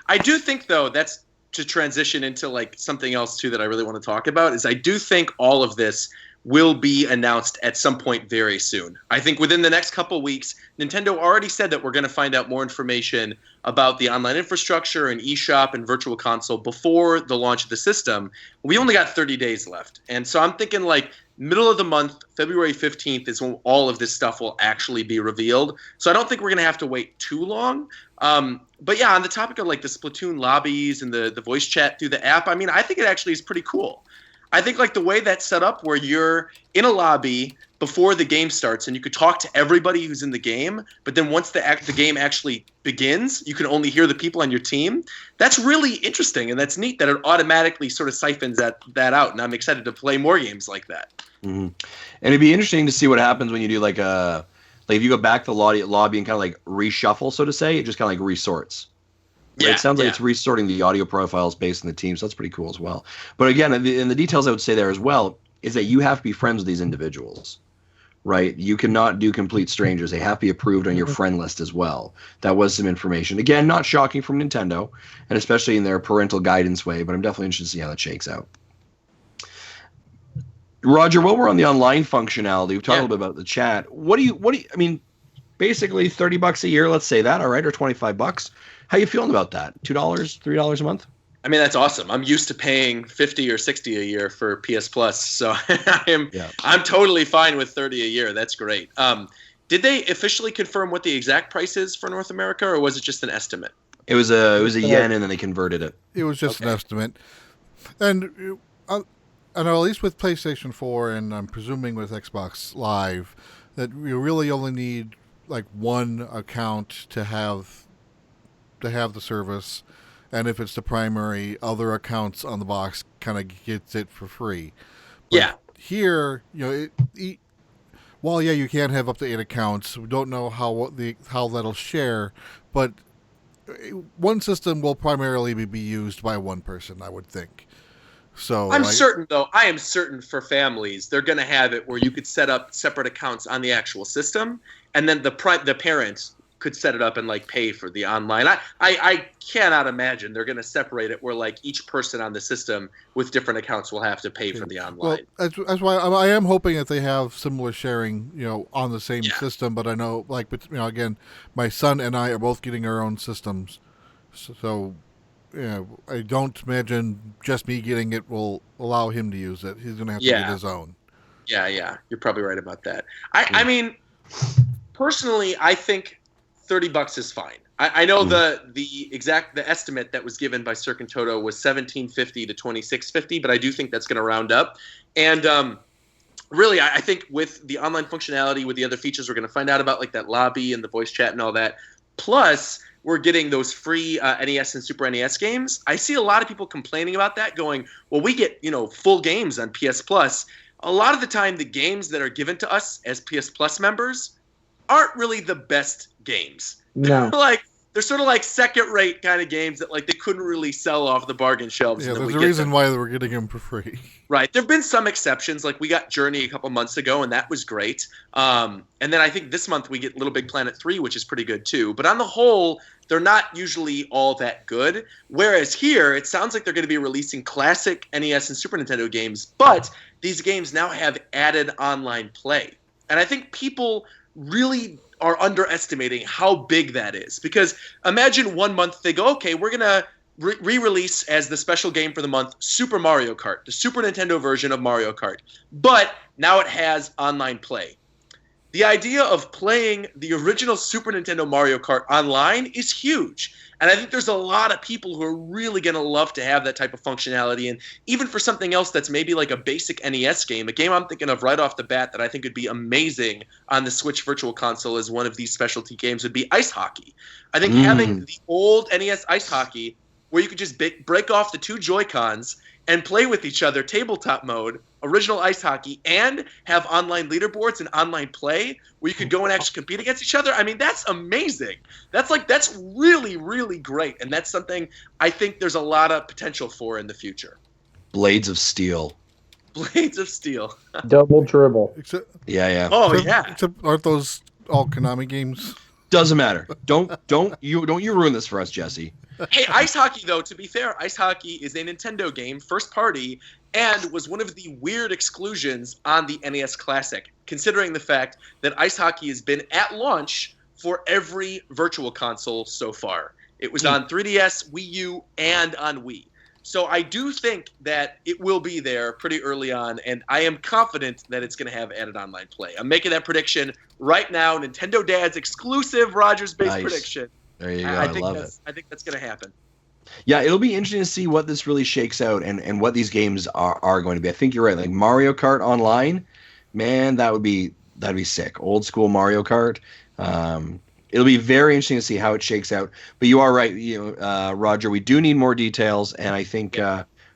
I do think, though, that's to transition into something else too that I really want to talk about. Is I do think all of this will be announced at some point very soon. I think within the next couple of weeks, Nintendo already said that we're going to find out more information about the online infrastructure and eShop and Virtual Console before the launch of the system. We only got 30 days left. And so I'm thinking middle of the month, February 15th is when all of this stuff will actually be revealed. So I don't think we're going to have to wait too long. But yeah, on the topic of the Splatoon lobbies and the voice chat through the app, I mean, I think it actually is pretty cool. I think the way that's set up where you're in a lobby before the game starts and you could talk to everybody who's in the game, but then once the game actually begins, you can only hear the people on your team. That's really interesting, and that's neat that it automatically sort of siphons that out, and I'm excited to play more games like that. Mm-hmm. And it'd be interesting to see what happens when you do if you go back to the lobby and kind of reshuffle, so to say, it just kind of resorts. Yeah, it sounds like it's resorting the audio profiles based on the team, so that's pretty cool as well. But again, in the details I would say there as well is that you have to be friends with these individuals, right? You cannot do complete strangers. They have to be approved on your friend list as well. That was some information. Again, not shocking from Nintendo, and especially in their parental guidance way, but I'm definitely interested to see how that shakes out. Roger, while we're on the online functionality, we've talked a little bit about the chat. I mean, basically $30 a year, let's say that, all right, or $25. How you feeling about that? $2, $3 a month? I mean, that's awesome. I'm used to paying $50 or $60 a year for PS Plus, so I'm totally fine with $30 a year. That's great. Did they officially confirm what the exact price is for North America, or was it just an estimate? It was a yen, and then they converted it. It was just an estimate, and I know at least with PlayStation 4 and I'm presuming with Xbox Live that you really only need like one account to have the service, and if it's the primary, other accounts on the box kind of gets it for free. But Yeah. here, while yeah, you can have up to 8 accounts. We don't know how that'll share, but one system will primarily be used by one person, I would think. So I'm certain, though. I am certain for families, they're going to have it where you could set up separate accounts on the actual system, and then the parents could set it up and like pay for the online. I cannot imagine they're going to separate it where like each person on the system with different accounts will have to pay for the online. Well, that's why I am hoping that they have similar sharing, on the same system. But I know, like, again, my son and I are both getting our own systems, so I don't imagine just me getting it will allow him to use it. He's going to have to get his own. Yeah, you're probably right about that. I mean, personally, I think $30 is fine. I know the estimate that was given by Cirque and Toto was $17.50 to $26.50, but I do think that's going to round up. And really, I think with the online functionality, with the other features, we're going to find out about like that lobby and the voice chat and all that. Plus, we're getting those free NES and Super NES games. I see a lot of people complaining about that, going, "Well, we get full games on PS Plus." A lot of the time, the games that are given to us as PS Plus members aren't really the best games. No. They're sort of like second-rate kind of games that like they couldn't really sell off the bargain shelves. Yeah, there's a reason why they were getting them for free. Right. There have been some exceptions. Like we got Journey a couple months ago, and that was great. And then I think this month we get Little Big Planet 3, which is pretty good too. But on the whole, they're not usually all that good. Whereas here, it sounds like they're going to be releasing classic NES and Super Nintendo games, but these games now have added online play. And I think people really are underestimating how big that is. Because imagine 1 month they go, okay, we're going to re-release as the special game for the month Super Mario Kart, the Super Nintendo version of Mario Kart. But now it has online play. The idea of playing the original Super Nintendo Mario Kart online is huge. And I think there's a lot of people who are really going to love to have that type of functionality. And even for something else that's maybe like a basic NES game, a game I'm thinking of right off the bat that I think would be amazing on the Switch Virtual Console as one of these specialty games would be ice hockey. I think having the old NES ice hockey where you could just break off the two Joy-Cons and play with each other, tabletop mode, original ice hockey, and have online leaderboards and online play where you could go and actually compete against each other. I mean, that's amazing. That's really, really great. And that's something I think there's a lot of potential for in the future. Blades of Steel. Blades of Steel. Double dribble. Yeah. Oh, yeah. Except aren't those all Konami games? Doesn't matter. Don't you ruin this for us, Jesse. Hey, ice hockey, though, to be fair, ice hockey is a Nintendo game, first party, and was one of the weird exclusions on the NES Classic, considering the fact that ice hockey has been at launch for every virtual console so far. It was on 3DS, Wii U, and on Wii. So I do think that it will be there pretty early on, and I am confident that it's going to have added online play. I'm making that prediction right now. Nintendo Dad's exclusive RogersBase prediction. There you go. I love it. I think that's going to happen. Yeah, it'll be interesting to see what this really shakes out and what these games are going to be. I think you're right. Like Mario Kart Online, man, that'd be sick. Old school Mario Kart. It'll be very interesting to see how it shakes out. But you are right, Roger. We do need more details, and I think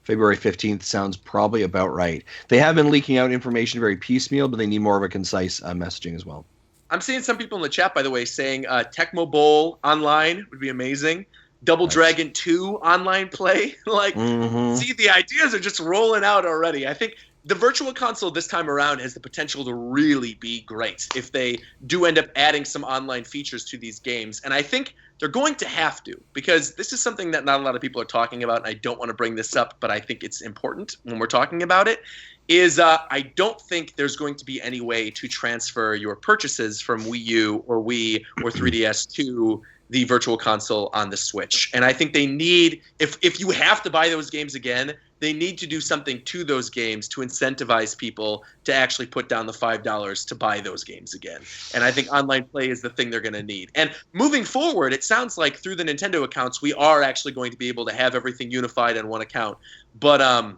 February 15th sounds probably about right. They have been leaking out information very piecemeal, but they need more of a concise messaging as well. I'm seeing some people in the chat, by the way, saying Tecmo Bowl online would be amazing. Double Dragon 2 online play. See, the ideas are just rolling out already. I think the Virtual Console this time around has the potential to really be great if they do end up adding some online features to these games. And I think they're going to have to, because this is something that not a lot of people are talking about, and I don't want to bring this up, but I think it's important when we're talking about it, is I don't think there's going to be any way to transfer your purchases from Wii U or Wii or 3DS to the Virtual Console on the Switch. And I think they need, if you have to buy those games again, they need to do something to those games to incentivize people to actually put down the $5 to buy those games again. And I think online play is the thing they're going to need. And moving forward, it sounds like through the Nintendo accounts, we are actually going to be able to have everything unified on one account. But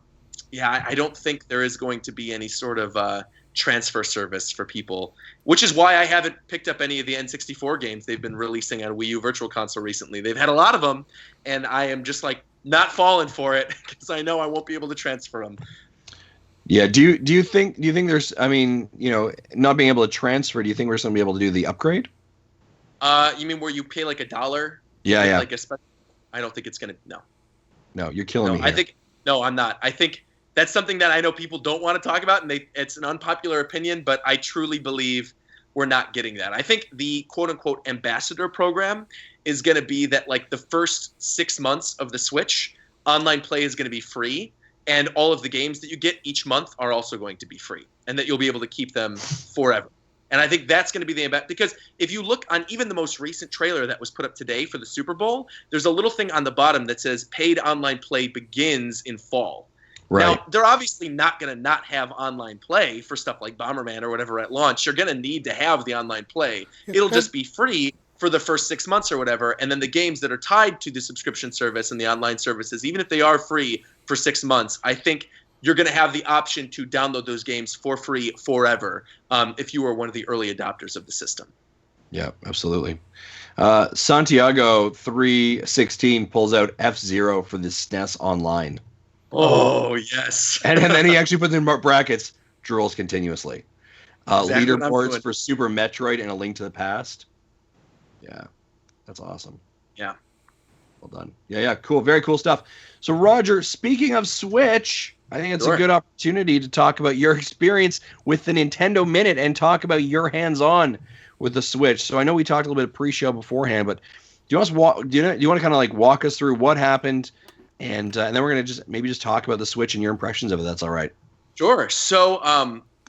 yeah, I don't think there is going to be any sort of transfer service for people, which is why I haven't picked up any of the N64 games they've been releasing on Wii U Virtual Console recently. They've had a lot of them, and I am just like not falling for it because I know I won't be able to transfer them. Yeah. Do you think there's, I mean, not being able to transfer, do you think we're going to be able to do the upgrade? You mean where you pay like $1? Yeah, yeah. Like I don't think it's gonna. No. No, you're killing me here. No, I'm not. I think that's something that I know people don't want to talk about, and it's an unpopular opinion, but I truly believe we're not getting that. I think the quote-unquote ambassador program is going to be that like the first 6 months of the Switch, online play is going to be free, and all of the games that you get each month are also going to be free, and that you'll be able to keep them forever. And I think that's going to be the because if you look on even the most recent trailer that was put up today for the Super Bowl, there's a little thing on the bottom that says paid online play begins in fall. Right. Now, they're obviously not going to not have online play for stuff like Bomberman or whatever at launch. You're going to need to have the online play. It'll just be free for the first 6 months or whatever. And then the games that are tied to the subscription service and the online services, even if they are free for 6 months, I think you're going to have the option to download those games for free forever if you are one of the early adopters of the system. Yeah, absolutely. Santiago 316 pulls out F-Zero for the SNES Online. Oh, yes. and then he actually puts in brackets, drools continuously. Exactly Leaderboards for Super Metroid and A Link to the Past. Yeah, that's awesome. Yeah. Well done. Yeah, cool. Very cool stuff. So, Roger, speaking of Switch, I think it's a good opportunity to talk about your experience with the Nintendo Minute and talk about your hands-on with the Switch. So I know we talked a little bit of pre-show beforehand, but do you want to kind of like walk us through what happened, and then we're gonna just talk about the Switch and your impressions of it. That's all right. Sure. So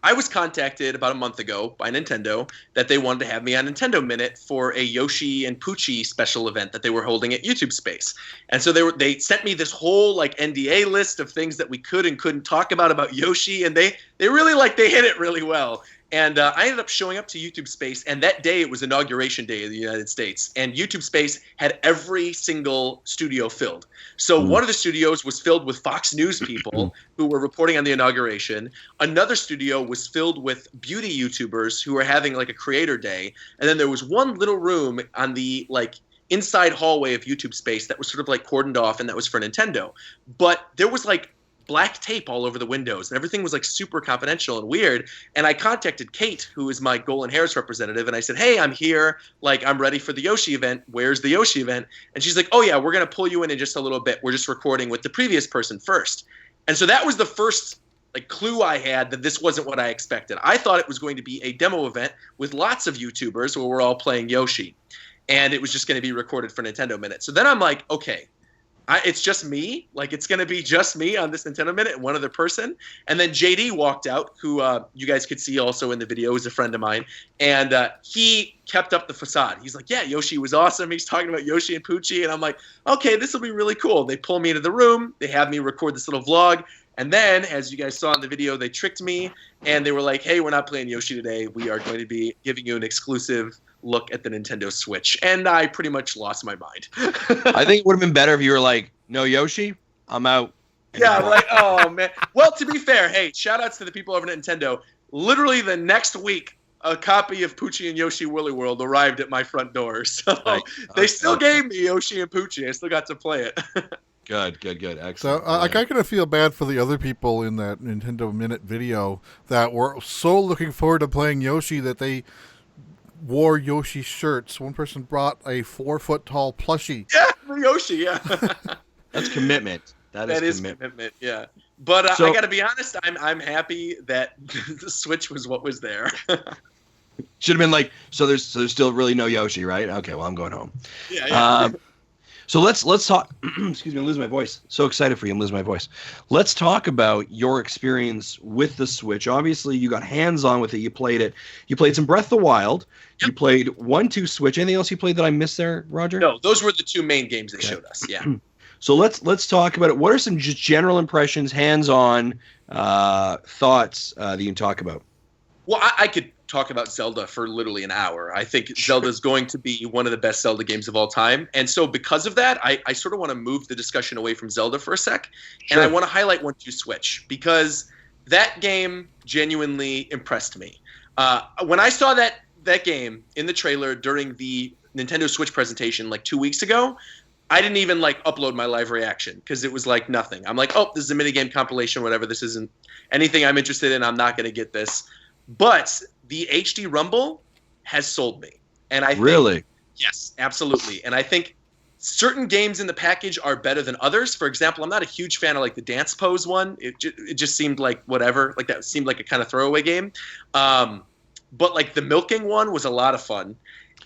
I was contacted about a month ago by Nintendo that they wanted to have me on Nintendo Minute for a Yoshi and Poochie special event that they were holding at YouTube Space. And so they sent me this whole like NDA list of things that we could and couldn't talk about Yoshi, and they really they hit it really well. And I ended up showing up to YouTube Space, and that day it was Inauguration Day of the United States, and YouTube Space had every single studio filled. So one of the studios was filled with Fox News people who were reporting on the inauguration. Another studio was filled with beauty YouTubers who were having like a creator day. And then there was one little room on the like inside hallway of YouTube Space that was sort of like cordoned off, and that was for Nintendo. But there was like black tape all over the windows, and everything was like super confidential and weird. And I contacted Kate, who is my Golan Harris representative, and I said, hey, I'm here, like I'm ready for the Yoshi event. Where's the Yoshi event? And she's like, oh yeah, we're going to pull you in just a little bit. We're just recording with the previous person first. And so that was the first like clue I had that this wasn't what I expected. I thought it was going to be a demo event with lots of YouTubers where we're all playing Yoshi, and it was just going to be recorded for Nintendo Minute. So then I'm like, okay, it's just me. Like, it's going to be just me on this Nintendo Minute and one other person. And then JD walked out, who you guys could see also in the video, is a friend of mine. And he kept up the facade. He's like, yeah, Yoshi was awesome. He's talking about Yoshi and Poochie. And I'm like, okay, this will be really cool. They pull me into the room. They have me record this little vlog. And then, as you guys saw in the video, they tricked me. And they were like, hey, we're not playing Yoshi today. We are going to be giving you an exclusive look at the Nintendo Switch. And I pretty much lost my mind. I think it would have been better if you were like, no Yoshi, I'm out. Yeah, like, oh man. Well, to be fair, hey, shout outs to the people over at Nintendo. Literally the next week, a copy of Poochie and Yoshi Woolly World arrived at my front door. So they still gave me Yoshi and Poochie. I still got to play it. Good. Excellent. So I kind of feel bad for the other people in that Nintendo Minute video that were so looking forward to playing Yoshi that they wore Yoshi shirts. One person brought a 4-foot-tall plushie. Yeah, for Yoshi, yeah. That's commitment. That is commitment, yeah. But I got to be honest, I'm happy that the Switch was what was there. Should have been like, so there's still really no Yoshi, right? Okay, well, I'm going home. Yeah. So let's talk. Excuse me, I'm losing my voice. So excited for you, I'm losing my voice. Let's talk about your experience with the Switch. Obviously, you got hands-on with it. You played it. You played some Breath of the Wild. Yep. You played 1-2 Switch. Anything else you played that I missed there, Roger? No, those were the two main games they showed us. Yeah. So let's talk about it. What are some just general impressions, hands-on thoughts that you can talk about? Well, talk about Zelda for literally an hour. I think Zelda is going to be one of the best Zelda games of all time. And so because of that, I sort of want to move the discussion away from Zelda for a sec. Sure. And I want to highlight 1-2-Switch because that game genuinely impressed me. When I saw that game in the trailer during the Nintendo Switch presentation like 2 weeks ago, I didn't even like upload my live reaction because it was like nothing. I'm like, oh, this is a minigame compilation, whatever. This isn't anything I'm interested in. I'm not going to get this. But the HD Rumble has sold me. And I think, Really? yes, absolutely. And I think certain games in the package are better than others. For example, I'm not a huge fan of like the Dance Pose one. It just seemed like whatever. Like that seemed like a kind of throwaway game. But like the milking one was a lot of fun.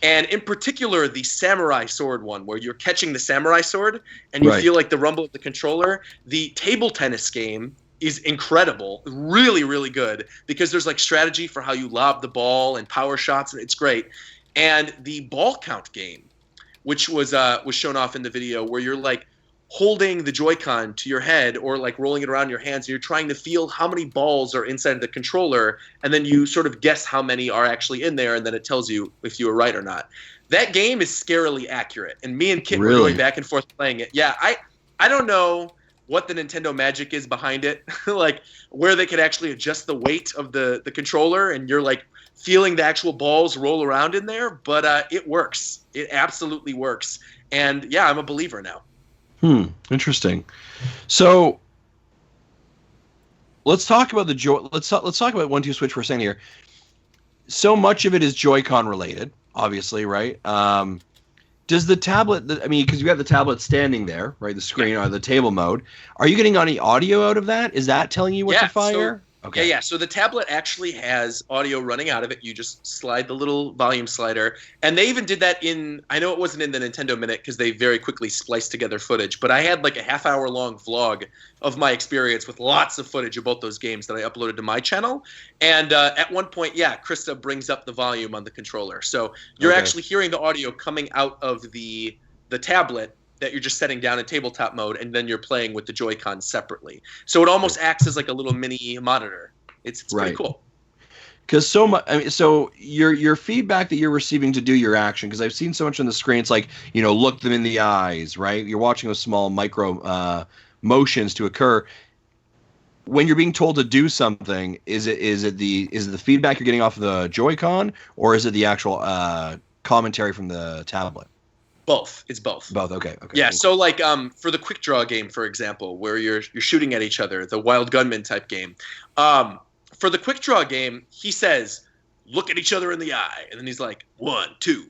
And in particular, the samurai sword one, where you're catching the samurai sword and you Right. feel like the rumble of the controller. The table tennis game is incredible, really, really good, because there's like strategy for how you lob the ball and power shots, and it's great. And the ball count game, which was shown off in the video, where you're like holding the Joy-Con to your head or like rolling it around your hands, and you're trying to feel how many balls are inside of the controller, and then you sort of guess how many are actually in there, and then it tells you if you were right or not. That game is scarily accurate, and me and Kit were Really? going back and forth playing it. Yeah, I don't know what the Nintendo magic is behind it, like where they could actually adjust the weight of the controller, and you're like feeling the actual balls roll around in there, but it works. It absolutely works. And yeah, I'm a believer now. Interesting. So let's talk about let's talk about 1-2-Switch for a second here. So much of it is Joy-Con related, obviously, right? Does the tablet, I mean, because you have the tablet standing there, right? The screen or the table mode. Are you getting any audio out of that? Is that telling you what to fire? Okay. Yeah. So the tablet actually has audio running out of it. You just slide the little volume slider, and they even did that in. I know it wasn't in the Nintendo Minute because they very quickly spliced together footage. But I had like a half-hour long vlog of my experience with lots of footage of both those games that I uploaded to my channel. And at one point, yeah, Krista brings up the volume on the controller, so you're actually hearing the audio coming out of the tablet that you're just setting down in tabletop mode, and then you're playing with the Joy-Con separately. So it almost acts as like a little mini monitor. It's pretty cool. Because so much, I mean, so your feedback that you're receiving to do your action, because I've seen so much on the screen, it's like, look them in the eyes, right? You're watching those small micro motions to occur. When you're being told to do something, is it the feedback you're getting off of the Joy-Con, or is it the actual commentary from the tablet? Both. It's both. Both. Okay. Yeah. So like for the quick draw game, for example, where you're shooting at each other, the Wild Gunman type game. For the quick draw game, he says, "Look at each other in the eye," and then he's like, 1, 2,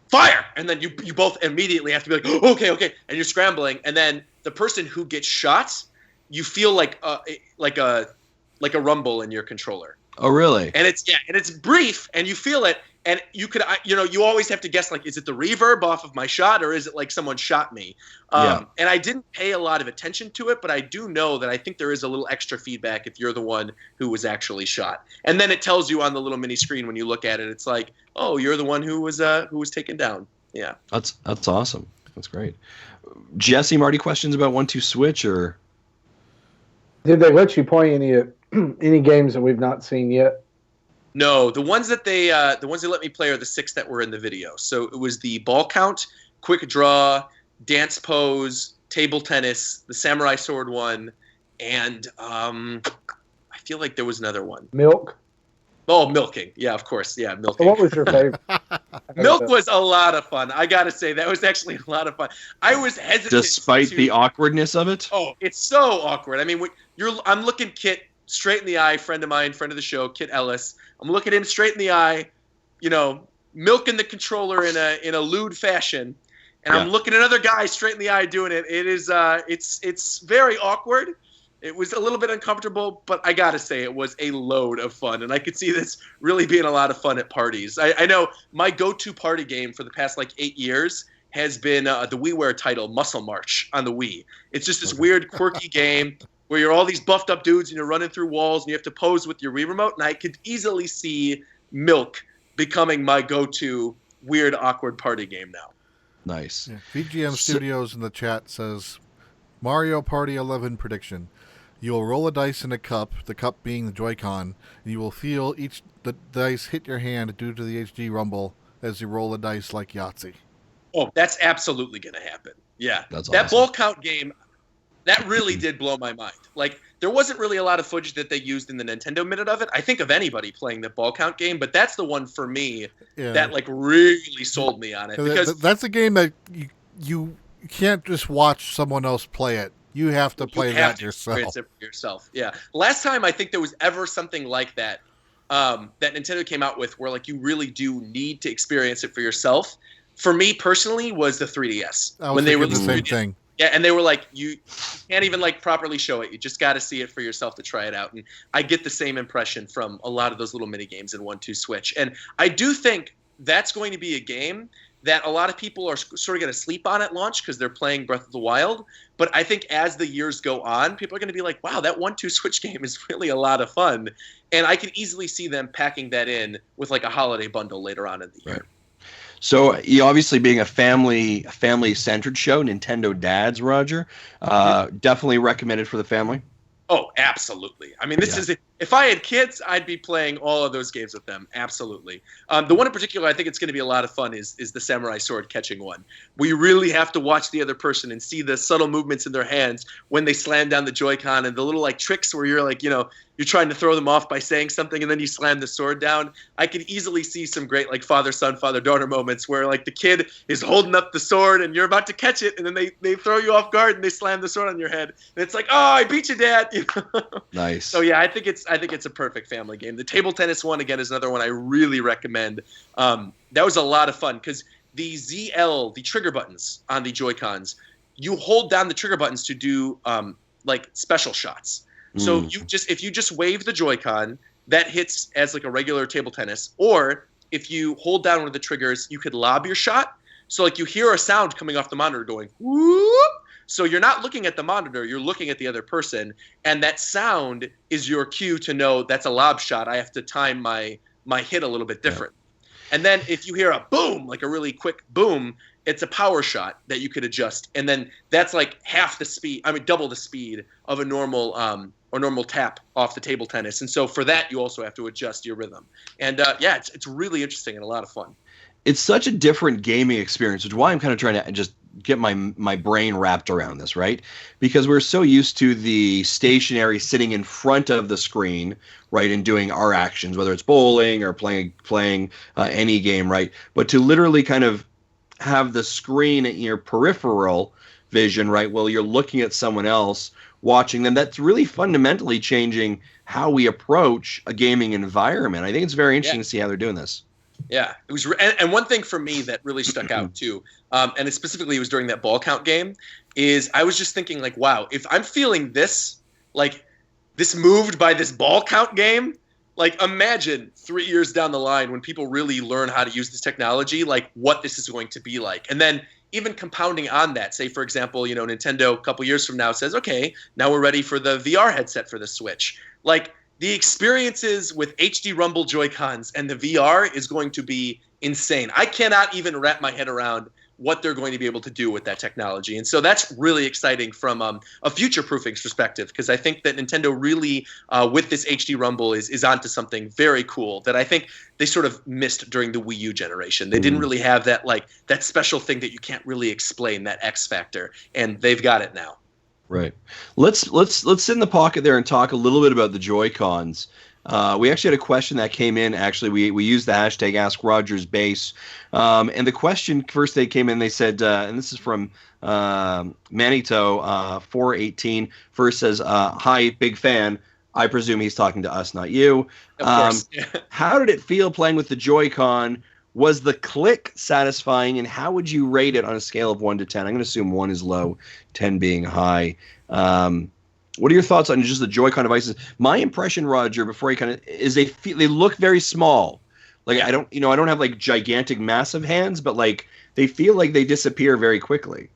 fire, and then you both immediately have to be like, okay, and you're scrambling, and then the person who gets shot, you feel like a rumble in your controller. Oh, really? And it's brief, and you feel it. And you could, you always have to guess, like, is it the reverb off of my shot, or is it like someone shot me? And I didn't pay a lot of attention to it, but I do know that I think there is a little extra feedback if you're the one who was actually shot. And then it tells you on the little mini screen when you look at it, it's like, oh, you're the one who was taken down. Yeah. That's awesome. That's great. Jesse, Marty, questions about 1-2-Switch, or Did they let you play any games that we've not seen yet? No, the ones that they let me play are the 6 that were in the video. So it was the ball count, quick draw, dance pose, table tennis, the samurai sword one, and I feel like there was another one. Milk. Oh, milking. Yeah, of course. Yeah, milking. So what was your favorite? Milk was a lot of fun. I gotta say, that was actually a lot of fun. I was hesitant. despite the awkwardness of it? Oh, it's so awkward. I mean, I'm looking Kit straight in the eye, friend of mine, friend of the show, Kit Ellis. I'm looking him straight in the eye, milking the controller in a lewd fashion, and I'm looking another guy straight in the eye doing it. It is it's very awkward. It was a little bit uncomfortable, but I gotta say it was a load of fun, and I could see this really being a lot of fun at parties. I know my go-to party game for the past 8 years has been the WiiWare title Muscle March on the Wii. It's just this weird, quirky game where you're all these buffed up dudes and you're running through walls and you have to pose with your Wii remote. And I could easily see Milk becoming my go-to weird, awkward party game now. Nice. Yeah. VGM Studios in the chat says, Mario Party 11 prediction. You will roll a dice in a cup, the cup being the Joy-Con, and you will feel the dice hit your hand due to the HD rumble as you roll the dice like Yahtzee. Oh, that's absolutely going to happen. Yeah. That's that awesome. ball count game, that really did blow my mind. Like, there wasn't really a lot of footage that they used in the Nintendo Minute of it. I think of anybody playing the ball count game, but that's the one for me that like really sold me on it. Because that's a game that you can't just watch someone else play it. You have to play that yourself. Experience it for yourself. Yeah. Last time I think there was ever something like that that Nintendo came out with where like you really do need to experience it for yourself. For me personally, was the 3DS when they released the same thing. Yeah, and they were like, you can't even like properly show it. You just got to see it for yourself to try it out. And I get the same impression from a lot of those little mini games in 1-2 Switch. And I do think that's going to be a game that a lot of people are sort of going to sleep on at launch because they're playing Breath of the Wild. But I think as the years go on, people are going to be like, wow, that 1-2 Switch game is really a lot of fun. And I can easily see them packing that in with like a holiday bundle later on in the year. Right. So, you obviously being a family-centered show, Nintendo Dads, Roger, definitely recommended for the family. Oh, absolutely. I mean, this is if I had kids, I'd be playing all of those games with them. Absolutely. The one in particular, I think it's going to be a lot of fun is the samurai sword catching one. We really have to watch the other person and see the subtle movements in their hands when they slam down the Joy-Con and the little like tricks where you're like, you're trying to throw them off by saying something and then you slam the sword down. I could easily see some great like father-son, father-daughter moments where like the kid is holding up the sword and you're about to catch it and then they throw you off guard and they slam the sword on your head. And it's like, oh, I beat you, Dad. Nice. So yeah, I think it's a perfect family game. The table tennis one, again, is another one I really recommend. That was a lot of fun because the ZL, the trigger buttons on the Joy-Cons, you hold down the trigger buttons to do like special shots. So if you just wave the Joy-Con, that hits as like a regular table tennis. Or if you hold down one of the triggers, you could lob your shot. So like you hear a sound coming off the monitor going whoop. So you're not looking at the monitor, you're looking at the other person, and that sound is your cue to know that's a lob shot. I have to time my hit a little bit different. Yeah. And then if you hear a boom, like a really quick boom, it's a power shot that you could adjust. And then that's like double the speed of a normal tap off the table tennis. And so for that, you also have to adjust your rhythm. And it's really interesting and a lot of fun. It's such a different gaming experience, which is why I'm kind of trying to just get my brain wrapped around this, right? Because we're so used to the stationary sitting in front of the screen, right, and doing our actions, whether it's bowling or playing any game, right? But to literally kind of have the screen in your peripheral vision, right, while you're looking at someone else, watching them, that's really fundamentally changing how we approach a gaming environment. I think it's very interesting to see how they're doing this. Yeah, it was, and one thing for me that really stuck out too, and it specifically was during that ball count game, is I was just thinking like, wow, if I'm feeling this moved by this ball count game, like imagine 3 years down the line when people really learn how to use this technology, like what this is going to be like, and then even compounding on that, say for example, Nintendo a couple years from now says, okay, now we're ready for the VR headset for the Switch, like. The experiences with HD Rumble Joy-Cons and the VR is going to be insane. I cannot even wrap my head around what they're going to be able to do with that technology. And so that's really exciting from a future-proofing perspective, because I think that Nintendo really, with this HD Rumble, is onto something very cool that I think they sort of missed during the Wii U generation. They didn't really have that special thing that you can't really explain, that X factor, and they've got it now. Right. Let's sit in the pocket there and talk a little bit about the Joy-Cons. We actually had a question that came in. Actually, we used the hashtag #RogersBase, and the question first they came in. They said, and this is from Manito 418. First says, "Hi, big fan." I presume he's talking to us, not you. Of course. How did it feel playing with the Joy-Con? Was the click satisfying, and how would you rate it on a scale of 1 to 10? I'm going to assume 1 is low, 10 being high. What are your thoughts on just the Joy-Con devices? My impression, Roger, before is they look very small. Like I don't have like gigantic, massive hands, but like they feel like they disappear very quickly.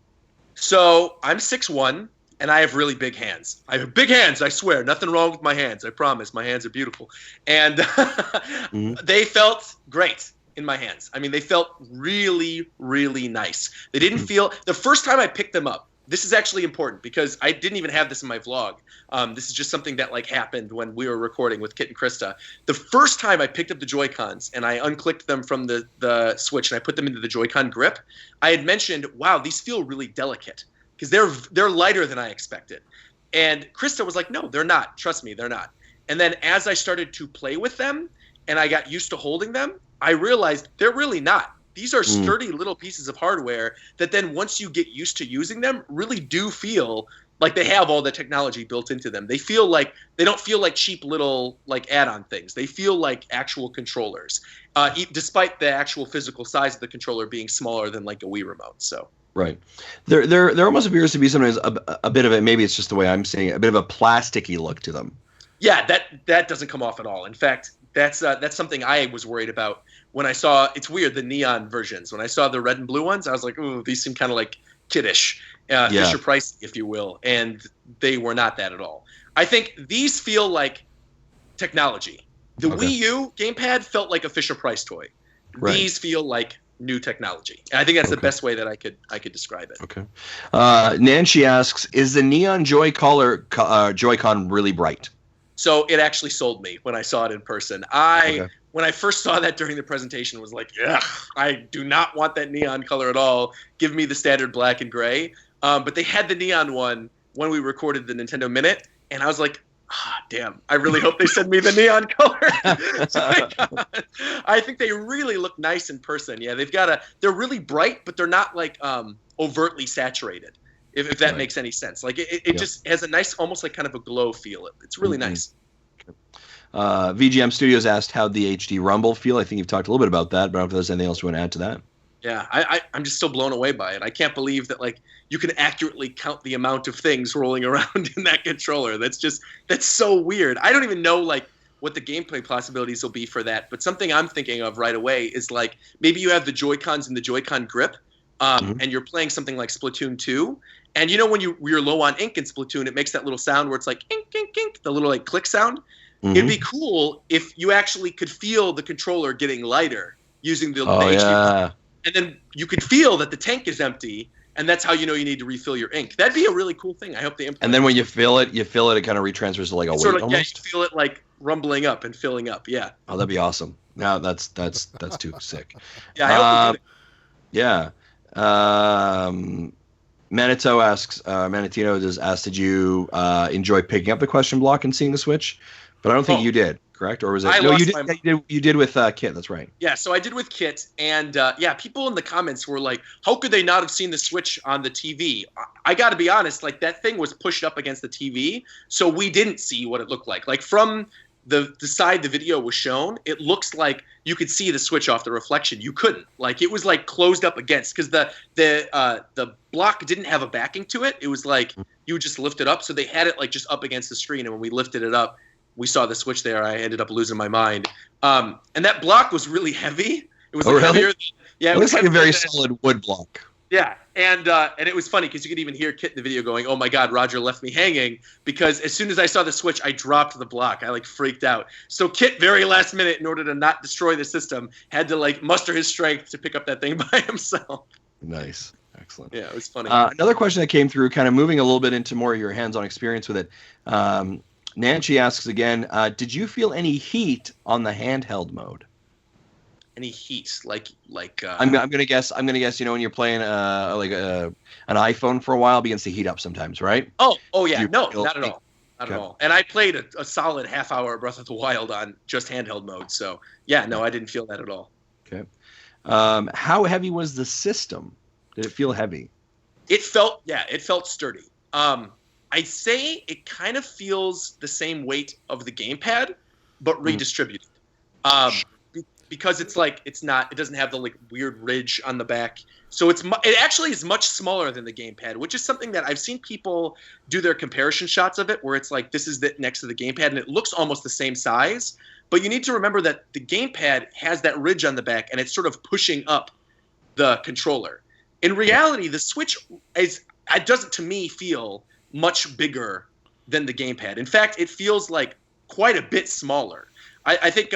So I'm 6'1", and I have really big hands. I have big hands, I swear. Nothing wrong with my hands. I promise. My hands are beautiful, and they felt great in my hands. I mean, they felt really, really nice. They didn't feel – the first time I picked them up, this is actually important because I didn't even have this in my vlog. This is just something that like happened when we were recording with Kit and Krista. The first time I picked up the Joy-Cons and I unclicked them from the Switch and I put them into the Joy-Con grip, I had mentioned, wow, these feel really delicate because they're lighter than I expected. And Krista was like, no, they're not. Trust me, they're not. And then as I started to play with them and I got used to holding them, I realized they're really not. These are sturdy little pieces of hardware that then once you get used to using them really do feel like they have all the technology built into them. They don't feel like cheap little like add-on things. They feel like actual controllers, despite the actual physical size of the controller being smaller than like a Wii remote. So. Right. There almost appears to be sometimes a bit of it. Maybe it's just the way I'm seeing it, a bit of a plasticky look to them. Yeah, that doesn't come off at all. In fact, that's something I was worried about when I saw. It's weird, the neon versions. When I saw the red and blue ones, I was like, ooh, these seem kind of like kiddish, Fisher Price, if you will, and they were not that at all. I think these feel like technology. The Wii U gamepad felt like a Fisher Price toy. Right. These feel like new technology. And I think that's the best way that I could describe it. Okay. Nancy asks, is the neon Joy-Con really bright? So it actually sold me when I saw it in person. When I first saw that during the presentation, was like, ugh, I do not want that neon color at all. Give me the standard black and gray. But they had the neon one when we recorded the Nintendo Minute, and I was like, damn, I really hope they send me the neon color. So I think they really look nice in person. Yeah, they're really bright, but they're not like overtly saturated. If that makes any sense. Like it just has a nice, almost like kind of a glow feel. It's really nice. VGM Studios asked how'd the HD Rumble feel. I think you've talked a little bit about that, but I don't know if there's anything else you want to add to that. Yeah, I'm just still blown away by it. I can't believe that like you can accurately count the amount of things rolling around in that controller. That's so weird. I don't even know like what the gameplay possibilities will be for that. But something I'm thinking of right away is like maybe you have the Joy-Cons in the Joy-Con grip, and you're playing something like Splatoon 2. And you know when you're low on ink in Splatoon, it makes that little sound where it's like ink, ink, ink, the little like click sound. It'd be cool if you actually could feel the controller getting lighter using the HD. And then you could feel that the tank is empty, and that's how you know you need to refill your ink. That'd be a really cool thing. I hope they implement. And then when you feel it, it kind of retransfers to like a weight almost. Yeah, you feel it like rumbling up and filling up. Yeah. Oh, that'd be awesome. No, that's too sick. Yeah, I hope they do it. Yeah. Manitino just asked, did you enjoy picking up the question block and seeing the Switch? But I don't think you did, correct? Or was it? No, you did. You did with Kit. That's right. Yeah, so I did with Kit, and people in the comments were like, "How could they not have seen the Switch on the TV?" I got to be honest, like that thing was pushed up against the TV, so we didn't see what it looked like. Like from the side the video was shown, it looks like you could see the Switch off the reflection. You couldn't. Like it was like closed up against because the block didn't have a backing to it. It was like you would just lift it up, so they had it like just up against the screen, and when we lifted it up, we saw the Switch there. I ended up losing my mind. And that block was really heavy. It was heavier. Yeah, it looks like a very solid wood block. Yeah, and it was funny because you could even hear Kit in the video going, "Oh my God, Roger left me hanging," because as soon as I saw the Switch, I dropped the block. I like freaked out. So Kit, very last minute, in order to not destroy the system, had to like muster his strength to pick up that thing by himself. Nice. Excellent. Yeah, it was funny. Another question that came through, kind of moving a little bit into more of your hands-on experience with it. Nancy asks again, did you feel any heat on the handheld mode? Any heat, like I'm gonna guess. You know, when you're playing an iPhone for a while, it begins to heat up sometimes, right? Oh yeah, no, not at all, not at all. And I played a solid half hour of Breath of the Wild on just handheld mode, so yeah, no, I didn't feel that at all. Okay. How heavy was the system? Did it feel heavy? It felt sturdy. I'd say it kind of feels the same weight of the gamepad, but redistributed. Because it doesn't have the like weird ridge on the back. So it actually is much smaller than the gamepad, which is something that I've seen people do their comparison shots of it, where it's like this is next to the gamepad and it looks almost the same size. But you need to remember that the gamepad has that ridge on the back and it's sort of pushing up the controller. In reality, the Switch doesn't to me feel much bigger than the gamepad. In fact, it feels like quite a bit smaller. I think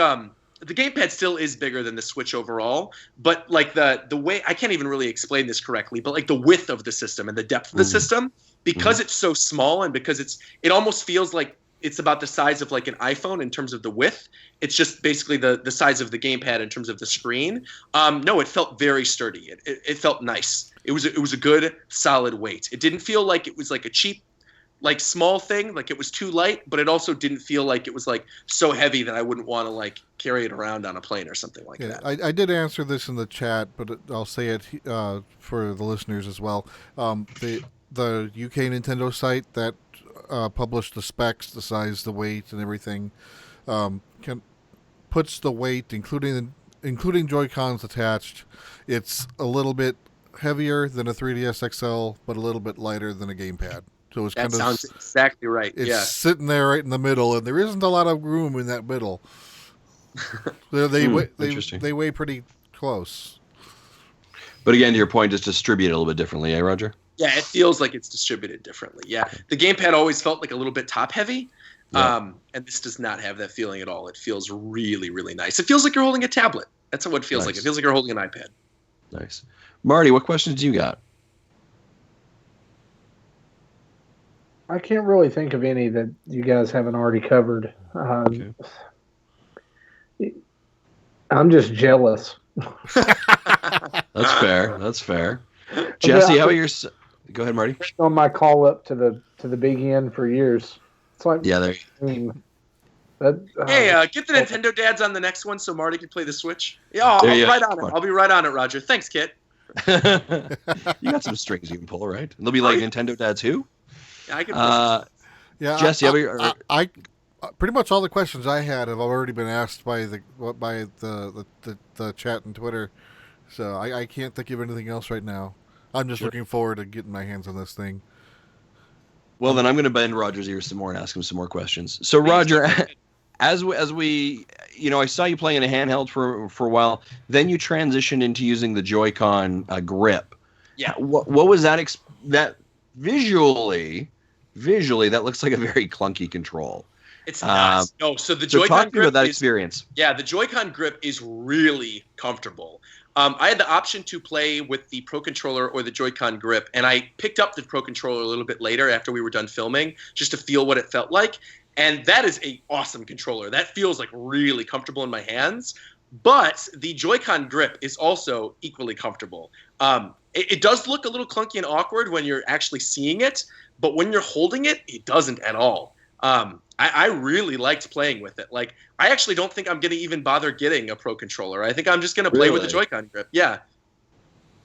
the gamepad still is bigger than the Switch overall, but like the way, I can't even really explain this correctly, but like the width of the system and the depth of the system, because it's so small and because it almost feels like it's about the size of like an iPhone in terms of the width. It's just basically the size of the gamepad in terms of the screen. No, it felt very sturdy. It felt nice. It was a good solid weight. It didn't feel like it was like a cheap, like small thing, like it was too light, but it also didn't feel like it was like so heavy that I wouldn't want to like carry it around on a plane or something like that. I did answer this in the chat, but I'll say it for the listeners as well. The UK Nintendo site that published the specs, the size, the weight, and everything, puts the weight, including Joy-Cons attached. It's a little bit heavier than a 3DS XL, but a little bit lighter than a gamepad. So it's That sounds exactly right. It's sitting there right in the middle, and there isn't a lot of room in that middle. They weigh pretty close. But again, to your point, it's distributed a little bit differently, eh, Roger? Yeah, it feels like it's distributed differently. Yeah, the gamepad always felt like a little bit top heavy, and this does not have that feeling at all. It feels really, really nice. It feels like you're holding a tablet. That's what it feels like. It feels like you're holding an iPad. Nice. Marty, what questions do you got? I can't really think of any that you guys haven't already covered. Okay. I'm just jealous. That's fair. That's fair. Jesse, how about your? Go ahead, Marty. On my call up to the big end for years. It's like there. Hey, get the Nintendo dads on the next one so Marty can play the Switch. Yeah, I'll be right on it. I'll be right on it, Roger. Thanks, Kit. You got some strings you can pull, right? And they'll be like Nintendo dads who? Yeah, I can. Jesse, I pretty much all the questions I had have already been asked by the chat and Twitter, so I can't think of anything else right now. I'm just looking forward to getting my hands on this thing. Well, then I'm going to bend Roger's ears some more and ask him some more questions. So, Roger, as we I saw you playing a handheld for a while. Then you transitioned into using the Joy-Con grip. Yeah. What was that? That visually, that looks like a very clunky control. It's not. No, so the Joy-Con talk grip about that experience. Yeah, the Joy-Con grip is really comfortable. I had the option to play with the Pro Controller or the Joy-Con grip, and I picked up the Pro Controller a little bit later after we were done filming just to feel what it felt like. And that is an awesome controller. That feels like really comfortable in my hands. But the Joy-Con grip is also equally comfortable. It does look a little clunky and awkward when you're actually seeing it, but when you're holding it, it doesn't at all. I really liked playing with it. Like, I actually don't think I'm going to even bother getting a Pro Controller. I think I'm just going to play with the Joy-Con grip. Yeah.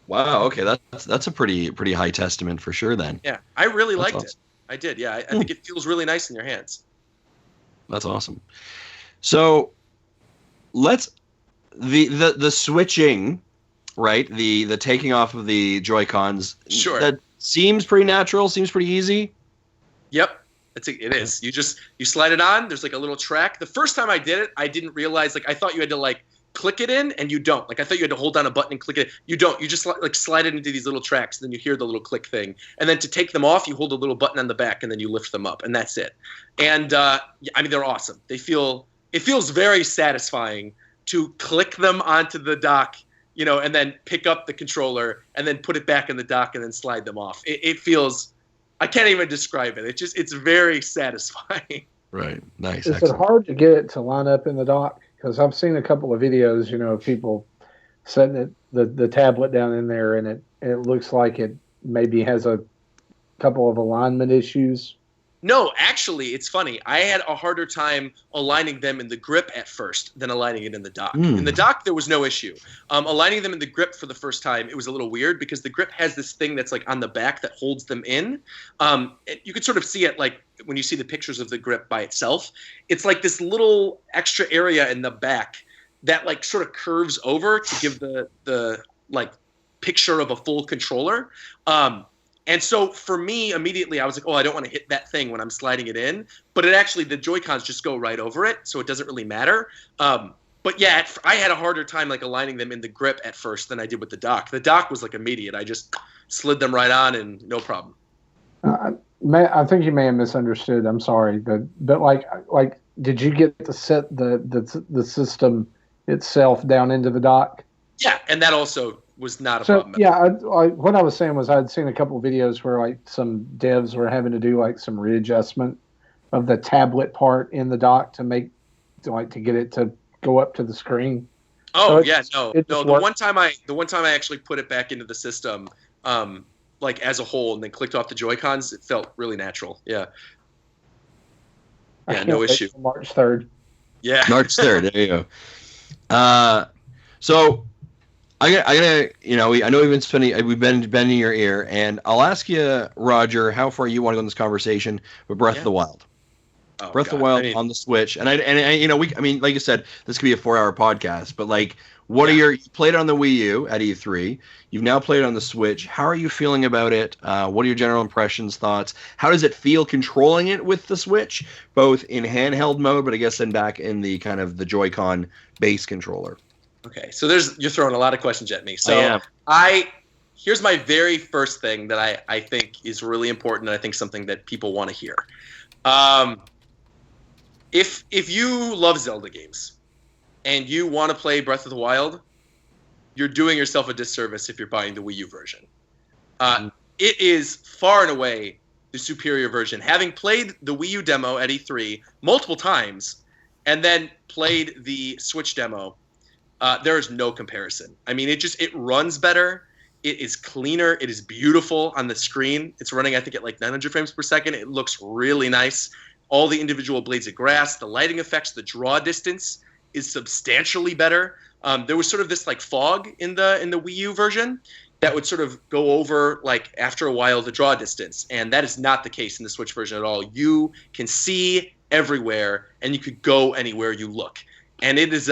Wow. Okay, that's a pretty high testament for sure. Then. Yeah, I really liked it. I did. Yeah, I think it feels really nice in your hands. That's awesome. So, the switching, right? The taking off of the Joy-Cons. Sure. That seems pretty natural. Seems pretty easy. Yep. It is. You slide it on. There's like a little track. The first time I did it, I didn't realize, like, I thought you had to like click it in, and you don't. Like, I thought you had to hold down a button and click it. You don't. You just like slide it into these little tracks, and then you hear the little click thing. And then to take them off, you hold a little button on the back, and then you lift them up, and that's it. And I mean, they're awesome. It feels very satisfying to click them onto the dock, and then pick up the controller and then put it back in the dock and then slide them off. It feels. I can't even describe it. It's very satisfying. Right. Nice. Is it hard to get it to line up in the dock? Because I've seen a couple of videos, of people setting the tablet down in there, and it looks like it maybe has a couple of alignment issues. No, actually, it's funny. I had a harder time aligning them in the grip at first than aligning it in the dock. In the dock, there was no issue. Aligning them in the grip for the first time, it was a little weird because the grip has this thing that's like on the back that holds them in. You could sort of see it like when you see the pictures of the grip by itself. It's like this little extra area in the back that like sort of curves over to give the like picture of a full controller. And so for me, immediately, I was like, oh, I don't want to hit that thing when I'm sliding it in. But the Joy-Cons just go right over it, so it doesn't really matter. But yeah, I had a harder time like aligning them in the grip at first than I did with the dock. The dock was like immediate. I just slid them right on and no problem. I think you may have misunderstood. I'm sorry, but like, did you get to set the system itself down into the dock. Yeah, and that also was not a So problem. yeah, what I was saying was I'd seen a couple of videos where like some devs were having to do like some readjustment of the tablet part in the dock to get it to go up to the screen. Oh So yeah, no. The worked. one time I actually put it back into the system, like as a whole, and then clicked off the Joy-Cons, it felt really natural. Yeah. I Yeah, can't no wait issue. till March 3rd. Yeah. March 3rd. There you go. So I gotta, I know we've been bending your ear, and I'll ask you, Roger, how far you want to go in this conversation with Breath of the Wild. Oh, Breath of the Wild on the Switch, and like you said, this could be a 4-hour podcast, but like, you played it on the Wii U at E3, you've now played it on the Switch. How are you feeling about it? What are your general impressions, thoughts? How does it feel controlling it with the Switch, both in handheld mode, but I guess then back in the kind of the Joy-Con base controller? Okay, so you're throwing a lot of questions at me. So here's my very first thing that I think is really important, and I think something that people want to hear. If you love Zelda games and you want to play Breath of the Wild, you're doing yourself a disservice if you're buying the Wii U version. It is far and away the superior version. Having played the Wii U demo at E3 multiple times and then played the Switch demo, there is no comparison. I mean, it runs better. It is cleaner. It is beautiful on the screen. It's running, I think, at like 900 frames per second. It looks really nice. All the individual blades of grass, the lighting effects, the draw distance is substantially better. There was sort of this like fog in the Wii U version that would sort of go over like after a while the draw distance, and that is not the case in the Switch version at all. You can see everywhere, and you could go anywhere you look, and it is